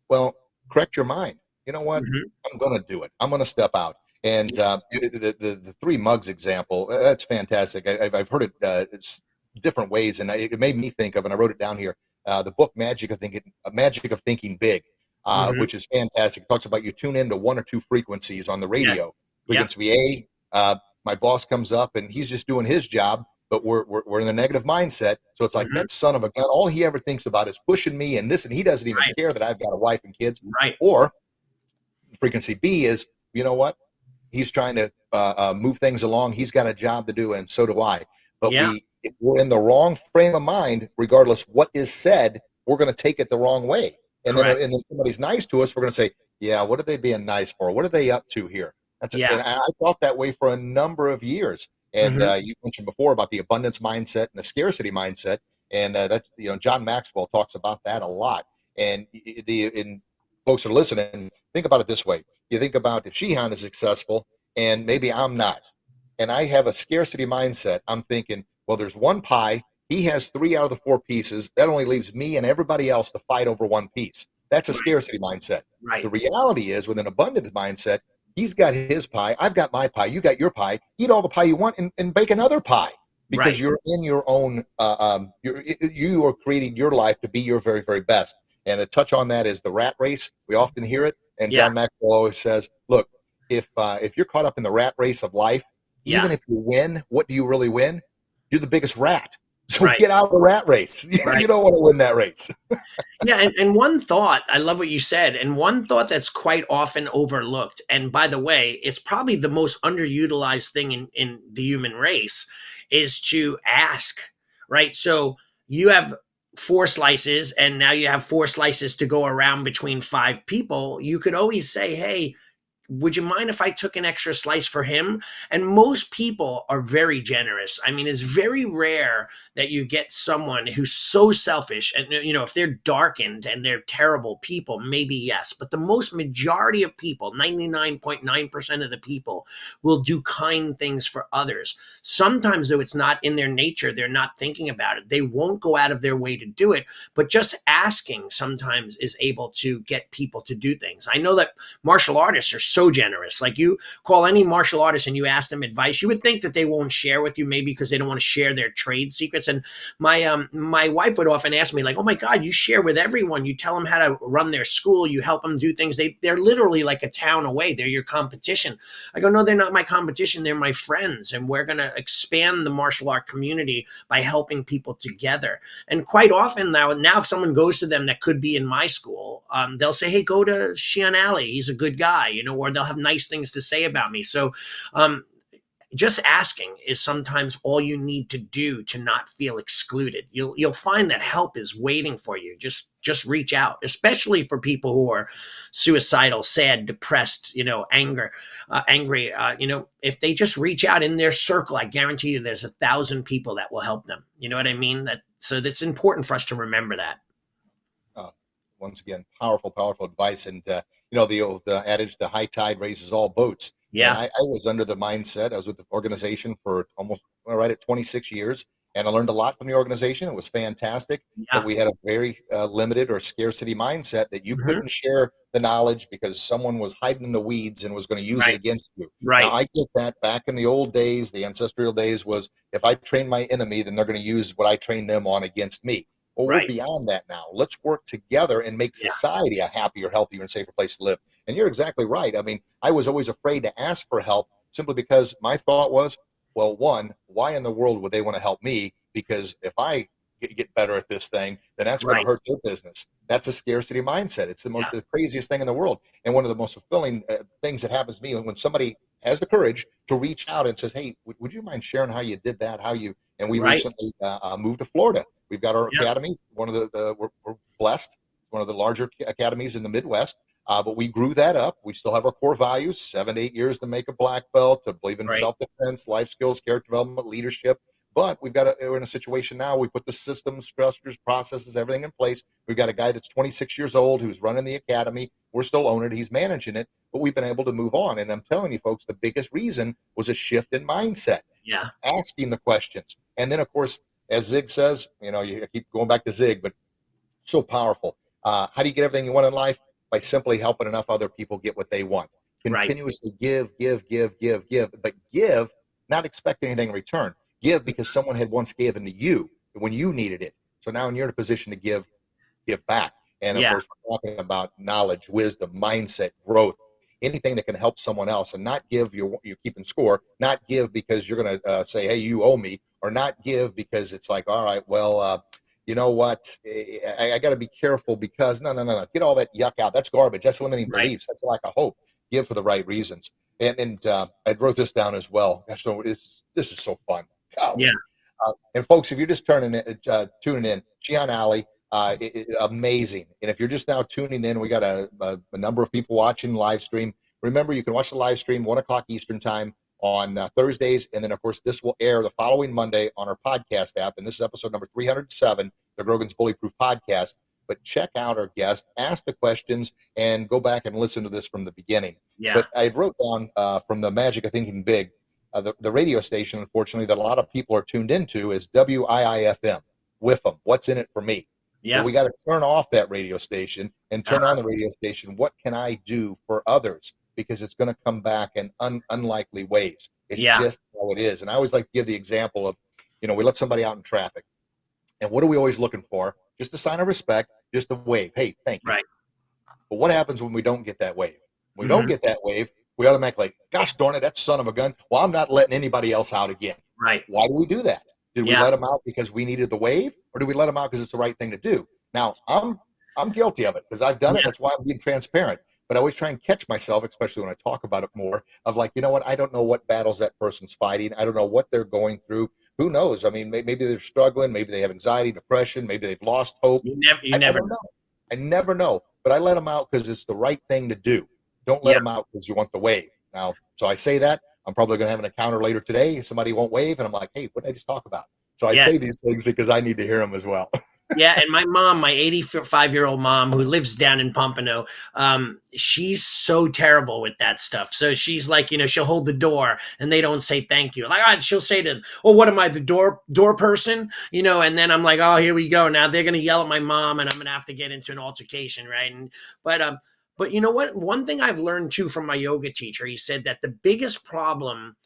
Well, correct your mind. You know what? Hmm. I'm going to do it. I'm going to step out. And Yes. the three mugs example, that's fantastic. I've heard it it's different ways, and it made me think of, and I wrote it down here, the book Magic of Thinking Big, Hmm. which is fantastic. It talks about you tune into one or two frequencies on the Yes. radio. Yep. Frequency A, my boss comes up and he's just doing his job, but we're in the negative mindset. So it's like Hmm. that son of a gun. All he ever thinks about is pushing me and this, and he doesn't even Right. care that I've got a wife and kids. Right. Or frequency B is, you know what? He's trying to move things along. He's got a job to do, and so do I. But Yeah. if we're in the wrong frame of mind, regardless what is said, we're going to take it the wrong way. Correct. And then somebody's nice to us, we're going to say, "Yeah, what are they being nice for? What are they up to here?" Yeah. And I thought that way for a number of years. And Hmm. you mentioned before about the abundance mindset and the scarcity mindset, and that's John Maxwell talks about that a lot. And folks are listening, think about it this way. You think about if Shihan is successful and maybe I'm not, and I have a scarcity mindset, I'm thinking, well, there's one pie. He has three out of the four pieces. That only leaves me and everybody else to fight over one piece. That's a Right. scarcity mindset. Right. The reality is, with an abundance mindset, he's got his pie. I've got my pie. You got your pie. Eat all the pie you want and bake another pie because Right. you're in your own, you are creating your life to be your very, very best. And a touch on that is the rat race. We often hear it. And Yeah. John Maxwell always says, look, if you're caught up in the rat race of life, Yeah. even if you win, what do you really win? You're the biggest rat. So Right. get out of the rat race. Right. You don't want to win that race. Yeah, and one thought, I love what you said, and one thought that's quite often overlooked, and by the way, it's probably the most underutilized thing in the human race, is to ask, right? So you have four slices, and now you have four slices to go around between five people. You could always say, "Hey, would you mind if I took an extra slice for him? And most people are very generous. I mean, it's very rare that you get someone who's so selfish. And, if they're darkened and they're terrible people, maybe yes. But the most majority of people, 99.9% of the people, will do kind things for others. Sometimes, though, it's not in their nature. They're not thinking about it. They won't go out of their way to do it. But just asking sometimes is able to get people to do things. I know that martial artists are so generous. Like, you call any martial artist and you ask them advice, you would think that they won't share with you, maybe because they don't want to share their trade secrets. And my wife would often ask me, like, oh my God, you share with everyone. You tell them how to run their school. You help them do things. They're literally like a town away. They're your competition. I go, no, they're not my competition. They're my friends. And we're going to expand the martial art community by helping people together. And quite often now if someone goes to them that could be in my school, they'll say, hey, go to Shihan Allie. He's a good guy, or they'll have nice things to say about me. So just asking is sometimes all you need to do to not feel excluded. You'll find that help is waiting for you. Just reach out, especially for people who are suicidal, sad, depressed, angry. If they just reach out in their circle, I guarantee you there's 1,000 people that will help them. You know what I mean? So that's important for us to remember that. Once again, powerful advice. And, the old adage, the high tide raises all boats. Yeah. And I was under the mindset, I was with the organization for almost right at 26 years, and I learned a lot from the organization. It was fantastic. Yeah. But we had a very limited or scarcity mindset that you couldn't share the knowledge because someone was hiding in the weeds and was going to use it against you. Right. Now, I get that. Back in the old days, the ancestral days, was if I train my enemy, then they're going to use what I train them on against me. Well, we're beyond that now. Let's work together and make society a happier, healthier, and safer place to live. And you're exactly right. I mean, I was always afraid to ask for help simply because my thought was, well, one, why in the world would they want to help me? Because if I get better at this thing, then that's going to hurt their business. That's a scarcity mindset. It's the craziest thing in the world. And one of the most fulfilling things that happens to me when somebody has the courage to reach out and says, hey, would you mind sharing how you did that? And we recently moved to Florida. We've got our academy. One of we're blessed. One of the larger academies in the Midwest. But we grew that up. We still have our core values: 7 to 8 years to make a black belt, to believe in self-defense, life skills, character development, leadership. But we're in a situation now. We put the systems, structures, processes, everything in place. We've got a guy that's 26 years old who's running the academy. We're still owning it. He's managing it, but we've been able to move on. And I'm telling you, folks, the biggest reason was a shift in mindset. Yeah. Asking the questions. And then, of course, as Zig says, you keep going back to Zig, but so powerful. How do you get everything you want in life? By simply helping enough other people get what they want. Continuously give, but give, not expect anything in return. Give because someone had once given to you when you needed it. So now you're in a position to give back. And of course, we're talking about knowledge, wisdom, mindset, growth, anything that can help someone else, and not give you're keeping score, not give because you're going to say, hey, you owe me, or not give because it's like, all right, well, you know what? I got to be careful because no. Get all that yuck out. That's garbage. That's limiting beliefs. That's lack of hope. Give for the right reasons. And I wrote this down as well. Gosh, this is so fun. Golly. Yeah. And folks, if you're just tuning in, Shihan Allie, amazing. And if you're just now tuning in, we got a number of people watching live stream. Remember, you can watch the live stream 1:00 Eastern time on Thursdays, and then of course this will air the following Monday on our podcast app. And this is episode number 307, the Grogan's Bullyproof Podcast. But check out our guest, ask the questions, and go back and listen to this from the beginning. Yeah. But I wrote down from the Magic of Thinking Big, the radio station, unfortunately, that a lot of people are tuned into is WIIFM. WIFM. What's in it for me? Yeah. So we got to turn off that radio station and turn on the radio station. What can I do for others? Because it's going to come back in unlikely ways. It's just how it is. And I always like to give the example of, we let somebody out in traffic. And what are we always looking for? Just a sign of respect, just a wave. Hey, thank you. Right. But what happens when we don't get that wave? When we don't get that wave, we automatically, gosh darn it, that son of a gun. Well, I'm not letting anybody else out again. Right. Why do we do that? Did we let them out because we needed the wave, or did we let them out because it's the right thing to do? Now, I'm guilty of it because I've done it. That's why I'm being transparent. But I always try and catch myself, especially when I talk about it more, of like, you know what? I don't know what battles that person's fighting. I don't know what they're going through. Who knows? I mean, maybe they're struggling. Maybe they have anxiety, depression. Maybe they've lost hope. You never know. I never know. But I let them out because it's the right thing to do. Don't let Yeah. them out because you want the wave. Now, so I say that. I'm probably going to have an encounter later today. Somebody won't wave, and I'm like, hey, what did I just talk about? So I Yeah. say these things because I need to hear them as well. Yeah, and my mom, my 85-year-old mom who lives down in Pompano, she's so terrible with that stuff. So she's like, she'll hold the door and they don't say thank you. Like, she'll say to them, "Oh, what am I, the door person?" And then I'm like, "Oh, here we go. Now they're gonna yell at my mom, and I'm gonna have to get into an altercation, right?" But you know what? One thing I've learned too from my yoga teacher, he said that the biggest problem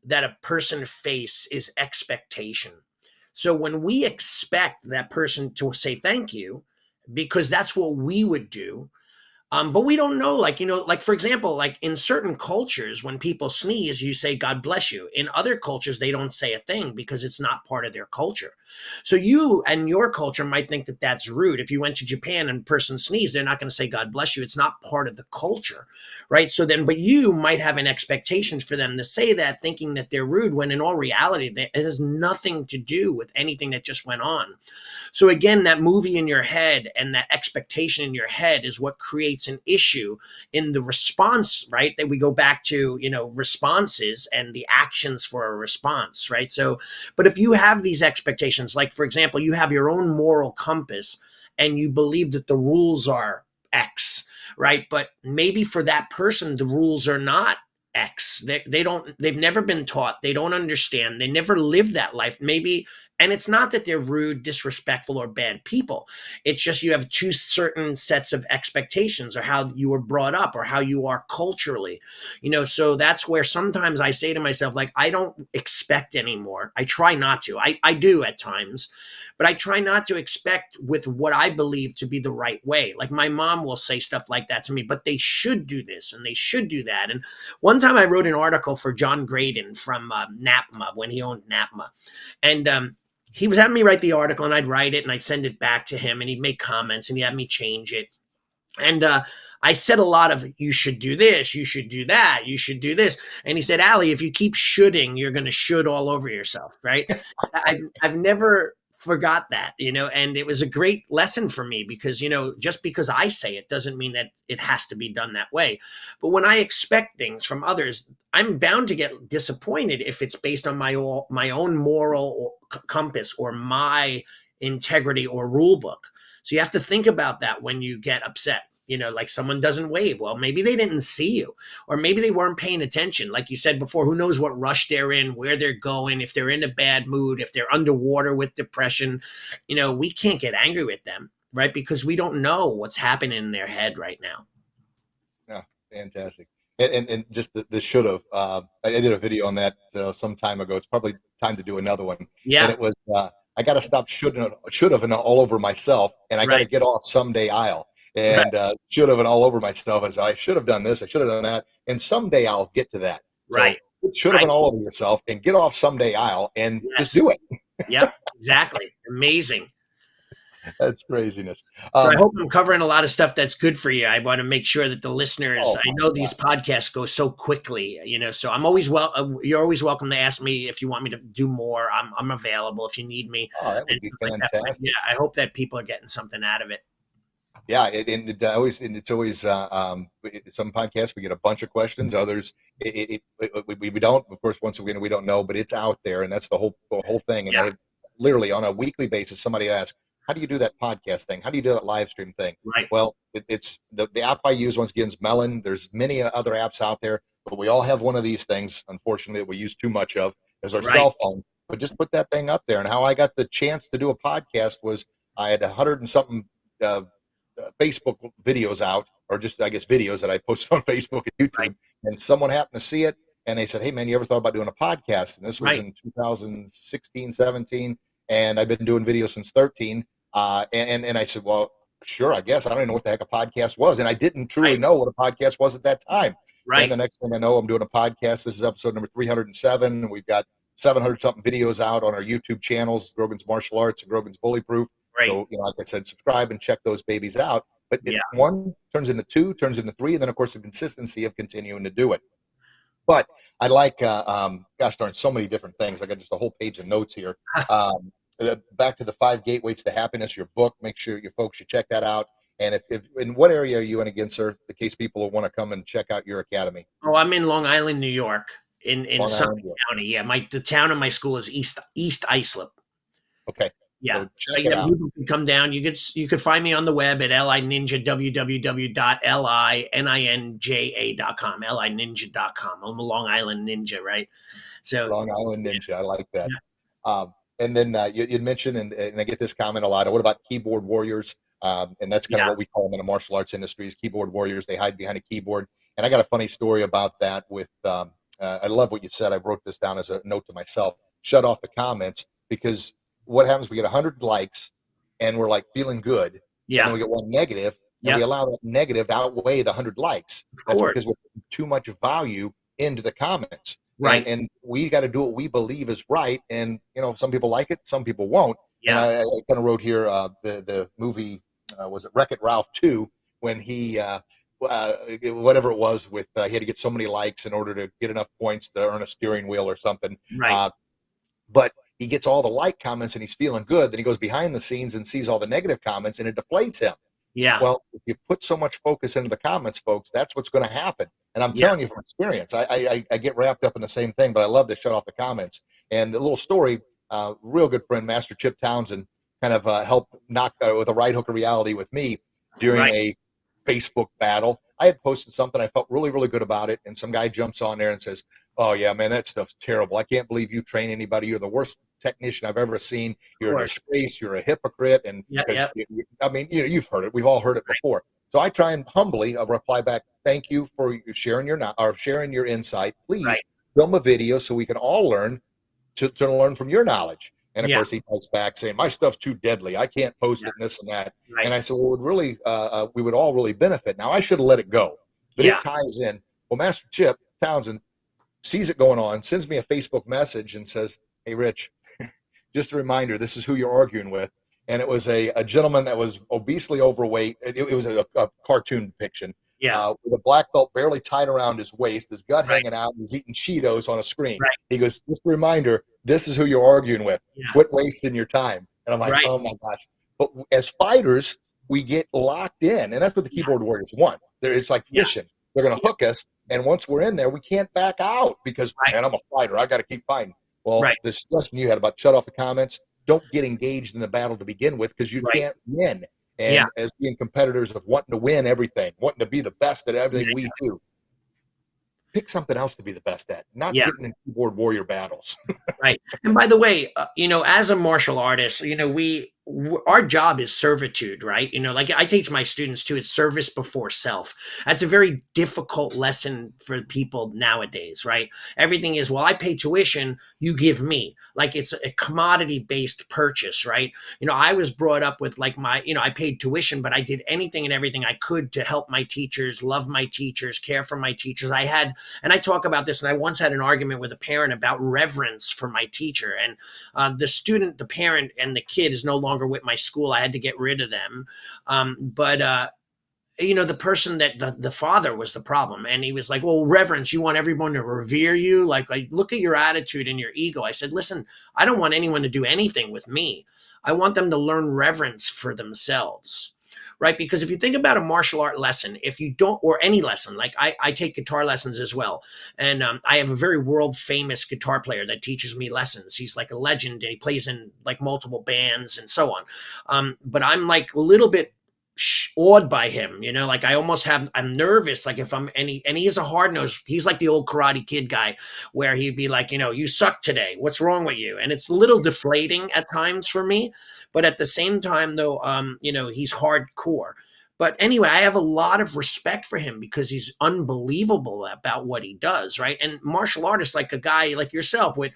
that a person face is expectation. So when we expect that person to say thank you, because that's what we would do, but we don't know, like for example, like in certain cultures, when people sneeze, you say "God bless you." In other cultures, they don't say a thing because it's not part of their culture. So you and your culture might think that that's rude. If you went to Japan and a person sneezed, they're not going to say "God bless you." It's not part of the culture, right? So then, but you might have an expectation for them to say that, thinking that they're rude, when in all reality, it has nothing to do with anything that just went on. So again, that movie in your head and that expectation in your head is what creates an issue in the response, right? That we go back to, responses and the actions for a response, right? So, but if you have these expectations, like for example, you have your own moral compass and you believe that the rules are X, right? But maybe for that person, the rules are not X. They've never been taught. They don't understand. They never lived that life. Maybe, and it's not that they're rude, disrespectful, or bad people. It's just you have two certain sets of expectations, or how you were brought up, or how you are culturally. So that's where sometimes I say to myself, like, I don't expect anymore. I try not to. I do at times, but I try not to expect with what I believe to be the right way. Like my mom will say stuff like that to me, but they should do this and they should do that. And one time I wrote an article for John Graydon from NAPMA, when he owned NAPMA. And he was having me write the article, and I'd write it and I'd send it back to him, and he'd make comments and he'd have me change it. And I said a lot of, "You should do this, you should do that, you should do this." And he said, "Allie, if you keep shoulding, you're going to should all over yourself," right? I've never forgot that, and it was a great lesson for me because, just because I say it doesn't mean that it has to be done that way. But when I expect things from others, I'm bound to get disappointed if it's based on my own moral or compass, or my integrity or rule book. So you have to think about that when you get upset. Like someone doesn't wave. Well, maybe they didn't see you, or maybe they weren't paying attention. Like you said before, who knows what rush they're in, where they're going, if they're in a bad mood, if they're underwater with depression. We can't get angry with them, right? Because we don't know what's happening in their head right now. Yeah, fantastic. And just the should have. I did a video on that some time ago. It's probably time to do another one. And Yeah, it was I got to stop should have and all over myself, and I got to right, get off someday I'll. right, And should have and all over myself as I should have done this, I should have done that, and someday I'll get to that. right, So it should have right. and all over yourself, and get off someday I'll, and just Yes. do it. Yep, exactly. Amazing. That's craziness. So I hope I'm covering a lot of stuff that's good for you. I want to make sure that the listeners, Oh I my know God. these podcasts go so quickly, so I'm always you're always welcome to ask me if you want me to do more. I'm available if you need me Oh, that and would be stuff like that. But yeah, fantastic. I hope that people are getting something out of it. Yeah, it's always some podcasts we get a bunch of questions. Others we don't. Of course, once again we don't know, but it's out there, and that's the whole thing. And Yeah, I literally on a weekly basis, somebody asks, "How do you do that podcast thing? How do you do that live stream thing?" right, Well, it's the app I use once again is Melon. There's many other apps out there, but we all have one of these things. Unfortunately, that we use too much of as our right, cell phone. But just put that thing up there. And how I got the chance to do a podcast was I had 100 and something. Facebook videos out, or just I guess videos that I posted on Facebook and right, YouTube, and someone happened to see it, and they said, "Hey man, you ever thought about doing a podcast?" And this was right, in 2016, 17, and I've been doing videos since 13. And I said, "Well, sure, I guess I don't even know what the heck a podcast was," and I didn't truly right, know what a podcast was at that time. And right. the next thing I know, I'm doing a podcast. This is episode number 307, and we've got 700 something videos out on our YouTube channels, Grogan's Martial Arts and Grogan's Bully Proof. Right. So, like I said, subscribe and check those babies out. But Yeah. one turns into two, turns into three, and then, of course, the consistency of continuing to do it. But I like, gosh darn, so many different things. I got just a whole page of notes here. Back to the 5 Gateways to Happiness, your book. Make sure you folks should check that out. And if in what area are you in again, sir? In case people want to come and check out your academy. Oh, I'm in Long Island, New York, in Long Suffolk Island. Yeah. County. Yeah, the town of my school is East Islip. Okay. Yeah. So check But it yeah, out. people can come down. You could find me on the web at lininja www.lininja.com, lininja.com. I'm a Long Island ninja, right? So Long Island yeah, Ninja. I like that. yeah, And then you'd mentioned, and I get this comment a lot. What about keyboard warriors? And that's kind of yeah, what we call them in the martial arts industries, keyboard warriors. They hide behind a keyboard. And I got a funny story about that. With I love what you said. I wrote this down as a note to myself. Shut off the comments, because what happens? We get 100 likes, and we're like feeling good, and then yeah, we get one negative, and we yeah. allow that negative to outweigh the 100 likes. Of That's course. because we're putting too much value into the comments, Right. and we got to do what we believe is right. And some people like it, some people won't. And Yeah. I kind of wrote here the movie, was it Wreck-It Ralph 2, when he whatever it was, with he had to get so many likes in order to get enough points to earn a steering wheel or something. Right. But he gets all the like comments and he's feeling good. Then he goes behind the scenes and sees all the negative comments, and it deflates him. Yeah. Well, if you put so much focus into the comments, folks, that's what's going to happen. And I'm Yeah. telling you from experience, I get wrapped up in the same thing, but I love to shut off the comments. And the little story, real good friend, Master Chip Townsend, kind of helped knock with a right hook of reality with me during Right. a Facebook battle. I had posted something. I felt really, really good about it. And some guy jumps on there and says, "Oh, yeah, man, that stuff's terrible. I can't believe you train anybody. You're the worst technician I've ever seen. Of You're a course. disgrace. You're a hypocrite." And Yeah. because, Yeah. I mean, you've heard it. We've all heard it Right. before. So I try and humbly reply back, "Thank you for sharing your insight. Please Right. film a video so we can all learn to learn from your knowledge." And of Yeah. course, he types back saying, "My stuff's too deadly. I can't post Yeah. it, and this and that." And Right. I said, "Well, we would all really benefit." Now, I should have let it go, but Yeah. it ties in. Well, Master Chip Townsend sees it going on, sends me a Facebook message and says, "Hey, Rich, just a reminder, this is who you're arguing with." And it was a gentleman that was obesely overweight. It was a cartoon depiction, Yeah. with a black belt barely tied around his waist, his gut Right. hanging out, and he's eating Cheetos on a screen. Right. He goes, "Just a reminder, this is who you're arguing with. Yeah. Quit wasting your time." And I'm like, Right. "Oh my gosh." But as fighters, we get locked in, and that's what the Yeah. keyboard warriors want. It's like Yeah. fishing. They're going to hook us, and once we're in there, we can't back out because, Right. man, I'm a fighter. I got to keep fighting. Well, Right. the suggestion you had about shut off the comments, don't get engaged in the battle to begin with, because you Right. can't win. Yeah. And as being competitors of wanting to win everything, wanting to be the best at everything we do, pick something else to be the best at, not Yeah. getting in keyboard warrior battles. Right. And by the way, as a martial artist, our job is servitude, right? Like I teach my students too, it's service before self. That's a very difficult lesson for people nowadays, right? Everything is, well, I pay tuition, you give me. Like it's a commodity based purchase, right? I was brought up with like I paid tuition, but I did anything and everything I could to help my teachers, love my teachers, care for my teachers. And I talk about this, and I once had an argument with a parent about reverence for my teacher. And the parent, and the kid is no longer with my school. I had to get rid of them. But the person that the father was the problem. And he was like, well, reverence, you want everyone to revere you. Like, look at your attitude and your ego. I said, listen, I don't want anyone to do anything with me. I want them to learn reverence for themselves. Right. Because if you think about a martial art lesson, if you don't, or any lesson, like I take guitar lessons as well. And I have a very world famous guitar player that teaches me lessons. He's like a legend, and he plays in like multiple bands and so on. But I'm like a little bit awed by him, like I'm nervous. Like if and he's a hard nose. He's like the old Karate Kid guy where he'd be like, you suck today. What's wrong with you? And it's a little deflating at times for me. But at the same time, though, he's hardcore. But anyway, I have a lot of respect for him because he's unbelievable about what he does, right? And martial artists, like a guy like yourself with,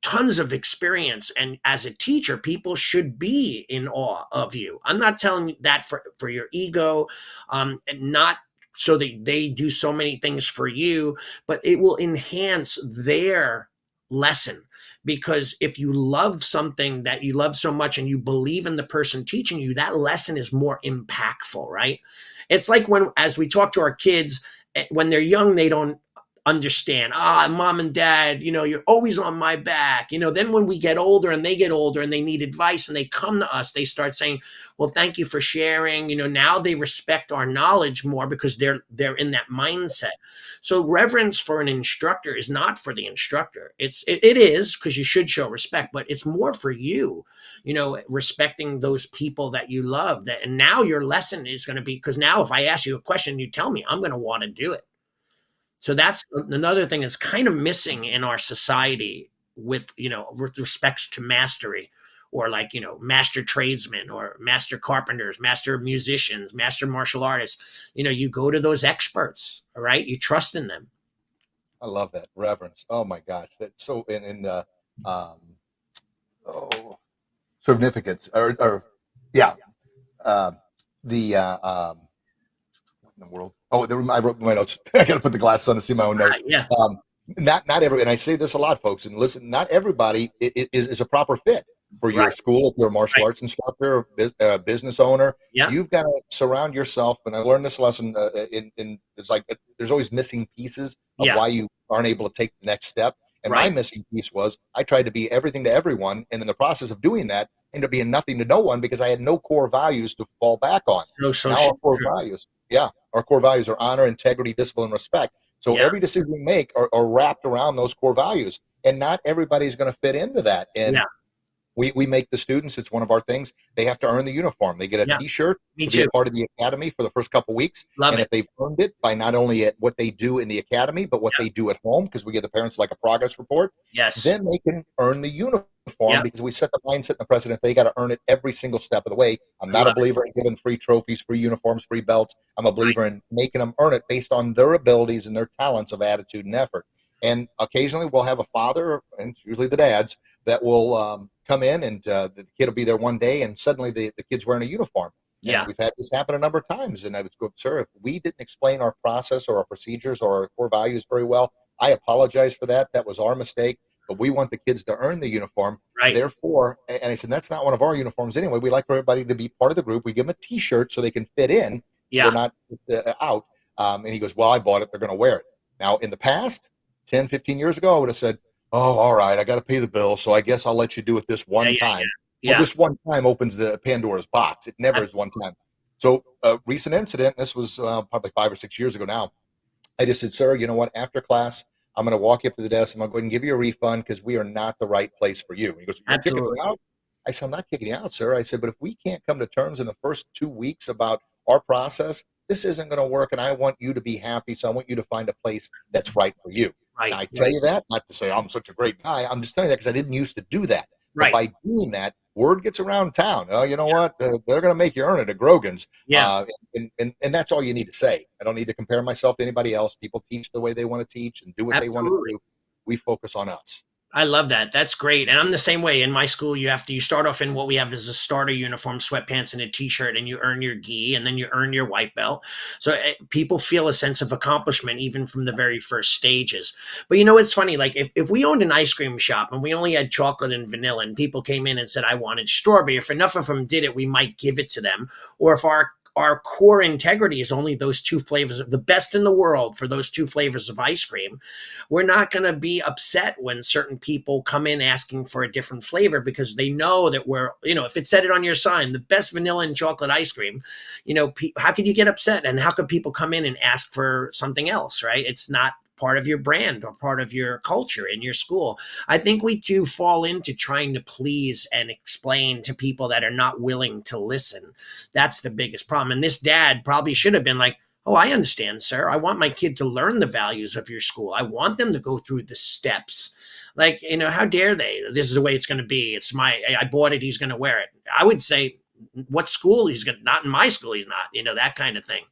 tons of experience, and as a teacher, people should be in awe of you. I'm not telling you that for your ego, and not so that they do so many things for you, but it will enhance their lesson. Because if you love something that you love so much and you believe in the person teaching you, that lesson is more impactful, right? It's like as we talk to our kids, when they're young, they don't understand, mom and dad, you're always on my back. Then when we get older and they get older and they need advice and they come to us, they start saying, well, thank you for sharing. Now they respect our knowledge more because they're in that mindset. So reverence for an instructor is not for the instructor. It is, because you should show respect, but it's more for you, respecting those people that you love. And now your lesson is going to be, because now if I ask you a question, you tell me, I'm going to want to do it. So that's another thing that's kind of missing in our society with respects to mastery, or like, master tradesmen or master carpenters, master musicians, master martial artists. You go to those experts, all right? You trust in them. I love that reverence. Oh my gosh, that's so in the oh significance or yeah uh, the in the world. Oh, I wrote my notes. I got to put the glasses on to see my own notes. Yeah. Not every, and I say this a lot, folks, and listen, not everybody is a proper fit for your Right. school. If you're a martial Right. arts instructor, business owner, Yeah. you've got to surround yourself. And I learned this lesson in it's like there's always missing pieces of Yeah. why you aren't able to take the next step. And my Right. missing piece was I tried to be everything to everyone, and in the process of doing that, ended up being nothing to no one because I had no core values to fall back on. So Now our core true. values, yeah, our core values are honor, integrity, discipline, respect. So Yeah. every decision we make are wrapped around those core values, and not everybody's going to fit into that. And Yeah. we make the students, it's one of our things, they have to earn the uniform. They get a Yeah. t-shirt Me to be a too. part of the academy for the first couple weeks. Love And it. if they've earned it by not only at what they do in the academy, but what Yeah. they do at home, because we give the parents like a progress report, Yes. then they can earn the uniform Yeah. because we set the mindset and the precedent. They got to earn it every single step of the way. I'm I not a love it. believer in giving free trophies, free uniforms, free belts. I'm a Right. believer in making them earn it based on their abilities and their talents of attitude and effort. And occasionally we'll have a father, and it's usually the dads, that will come in, and the kid will be there one day and suddenly the kid's wearing a uniform. And Yeah. we've had this happen a number of times. And I would go, sir, if we didn't explain our process or our procedures or our core values very well, I apologize for that. That was our mistake. But we want the kids to earn the uniform. Right. Therefore, and I said, that's not one of our uniforms anyway. We like for everybody to be part of the group. We give them a t-shirt so they can fit in. So Yeah. they're not out. And he goes, well, I bought it. They're going to wear it. Now, in the past, 10, 15 years ago, I would have said, oh, all right, I got to pay the bill, so I guess I'll let you do it this Yeah. one Yeah. time. Well, Yeah. this one time opens the Pandora's box. It never I- is one time. So, a recent incident, this was probably 5 or 6 years ago now. I just said, sir, you know what? After class, I'm going to walk you up to the desk. I'm going to go ahead and give you a refund because we are not the right place for you. He goes, you're kicking me Absolutely. out? I said, I'm not kicking you out, sir. I said, but if we can't come to terms in the first 2 weeks about our process, this isn't going to work. And I want you to be happy. So I want you to find a place that's right for you. Right. And I tell you that, not to say I'm such a great guy. I'm just telling you that because I didn't used to do that. But Right. by doing that, word gets around town. Oh, you know what? They're going to make you earn it at Grogan's. Yeah. And that's all you need to say. I don't need to compare myself to anybody else. People teach the way they want to teach and do what they want to Absolutely. do. We focus on us. I love that. That's great. And I'm the same way. In my school, you start off in what we have is a starter uniform, sweatpants and a t-shirt, and you earn your gi, and then you earn your white belt. So people feel a sense of accomplishment even from the very first stages. But it's funny, like if we owned an ice cream shop and we only had chocolate and vanilla, and people came in and said, I wanted strawberry, if enough of them did it, we might give it to them. Or if our core integrity is only those two flavors, the best in the world for those two flavors of ice cream, we're not going to be upset when certain people come in asking for a different flavor, because they know that if it said it on your sign, the best vanilla and chocolate ice cream, how could you get upset? And how could people come in and ask for something else, right? It's not part of your brand or part of your culture in your school. I think we do fall into trying to please and explain to people that are not willing to listen. That's the biggest problem. And this dad probably should have been like, oh, I understand, sir. I want my kid to learn the values of your school. I want them to go through the steps. Like, how dare they? This is the way it's going to be. I bought it. He's going to wear it. I would say, what school he's going to, not in my school. He's not, that kind of thing.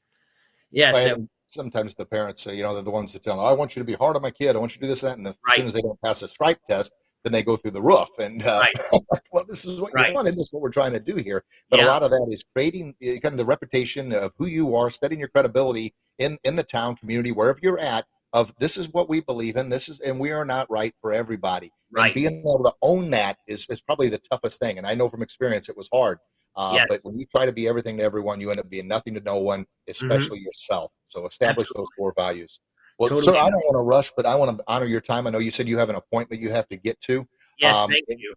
Yeah. So, And sometimes the parents say, they're the ones that tell them, I want you to be hard on my kid. I want you to do this, that. And as soon right, as they don't pass a stripe test, then they go through the roof. And right, well, this is what you right. wanted. This is what we're trying to do here. But a Yeah. lot of that is creating kind of the reputation of who you are, setting your credibility in the town, community, wherever you're at, of this is what we believe in. And we are not right for everybody. And Right. being able to own that is probably the toughest thing. And I know from experience it was hard. Yes. But when you try to be everything to everyone, you end up being nothing to no one, Mhm. especially yourself. So establish those Absolutely. core values. Well, sir, Totally. I don't want to rush, but I want to honor your time. I know you said you have an appointment you have to get to. Yes, thank you.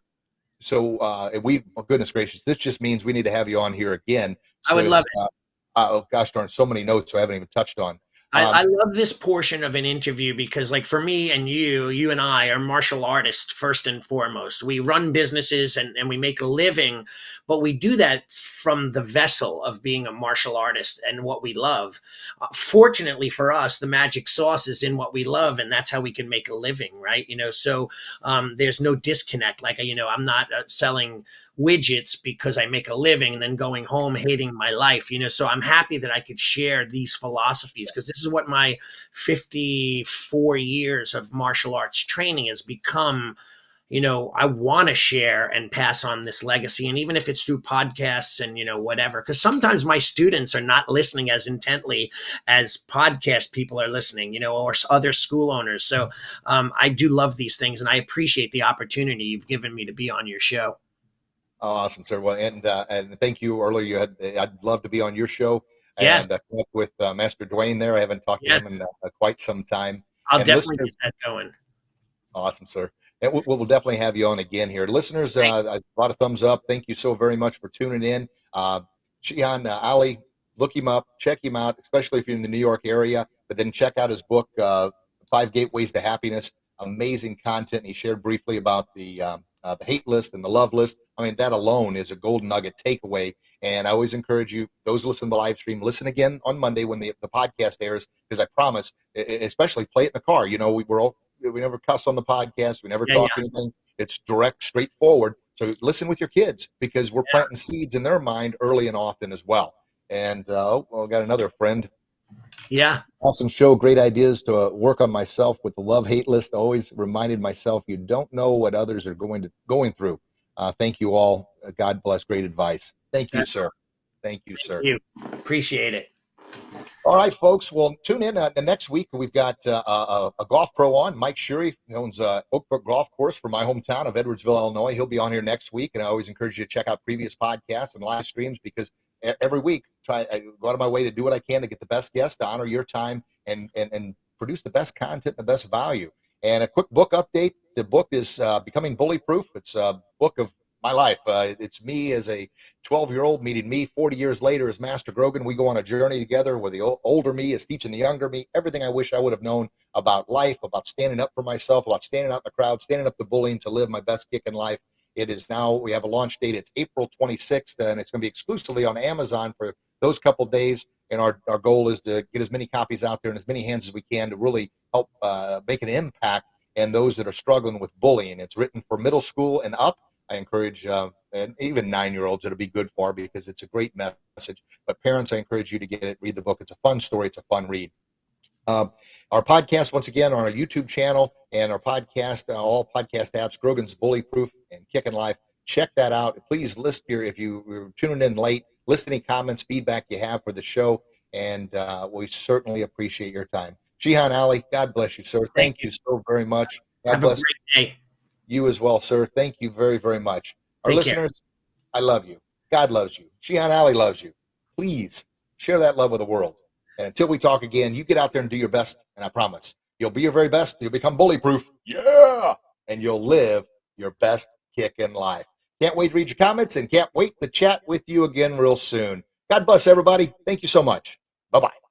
So, and oh, goodness gracious, this just means we need to have you on here again. I would So, love it. oh gosh darn, so many notes I haven't even touched on. I Um, love this portion of an interview because, like, for me and you and I are martial artists first and foremost. We run businesses and we make a living, but we do that from the vessel of being a martial artist and what we love. Fortunately for us, the magic sauce is in what we love, and that's how we can make a living, right? So there's no disconnect. Like, I'm not selling widgets because I make a living and then going home hating my life, so I'm happy that I could share these philosophies because this is what my 54 years of martial arts training has become. I want to share and pass on this legacy. And even if it's through podcasts and, whatever, because sometimes my students are not listening as intently as podcast people are listening, or other school owners. So I do love these things and I appreciate the opportunity you've given me to be on your show. oh, awesome, sir. Well, and thank you earlier. I'd love to be on your show Yes. and connect with Master Dwayne there. I haven't talked to Yes. him in quite some time. I'll And definitely listeners, get that going. awesome, sir. And we'll definitely have you on again here. Listeners, a lot of thumbs up. Thank you so very much for tuning in. Shihan Allie, look him up, check him out, especially if you're in the New York area. But then check out his book, Five Gateways to Happiness. Amazing content. He shared briefly about the hate list and the love list. I mean, that alone is a golden nugget takeaway. And I always encourage you, those who listen to the live stream, listen again on Monday when the podcast airs, because I promise, especially play it in the car. We never cuss on the podcast. We never talk anything. It's direct, straightforward. So listen with your kids because we're planting seeds in their mind early and often as well. And I got another friend. Yeah. Awesome show. Great ideas to work on myself with the love-hate list. Always reminded myself, you don't know what others are going through. Thank you all. God bless. Great advice. Thank you, sir. Thank you, sir. Thank you. Appreciate it. All right, folks. Well, tune in the next week. We've got a golf pro on. Mike Sherry owns Oak Brook Golf Course from my hometown of Edwardsville, Illinois. He'll be on here next week, and I always encourage you to check out previous podcasts and live streams because every week I go out of my way to do what I can to get the best guests to honor your time and produce the best content, the best value. And a quick book update. The book is Becoming Bully Proof. It's a book of my life. It's me as a 12-year-old meeting me 40 years later as Master Grogan. We go on a journey together where the older me is teaching the younger me everything I wish I would have known about life, about standing up for myself, about standing out in the crowd, standing up to bullying to live my best kick in life. It is now, we have a launch date. It's April 26th, and it's going to be exclusively on Amazon for those couple days. And our goal is to get as many copies out there in as many hands as we can to really help make an impact in those that are struggling with bullying. It's written for middle school and up. I encourage and even 9-year-olds it'll be good for because it's a great message. But parents, I encourage you to get it, read the book. It's a fun story. It's a fun read. Our podcast, once again, on our YouTube channel and our podcast, all podcast apps, Grogan's Bully Proof and Kickin' Life. Check that out. Please list if you were tuning in late, list any comments, feedback you have for the show, and we certainly appreciate your time. Shihan Allie, God bless you, sir. Thank you so very much. God bless a great day. You as well, sir. Thank you very, very much. Our listeners, I love you. God loves you. Shihan Allie loves you. Please share that love with the world. And until we talk again, you get out there and do your best, and I promise you'll be your very best. You'll become bully-proof. Yeah! And you'll live your best kick in life. Can't wait to read your comments and can't wait to chat with you again real soon. God bless everybody. Thank you so much. Bye-bye.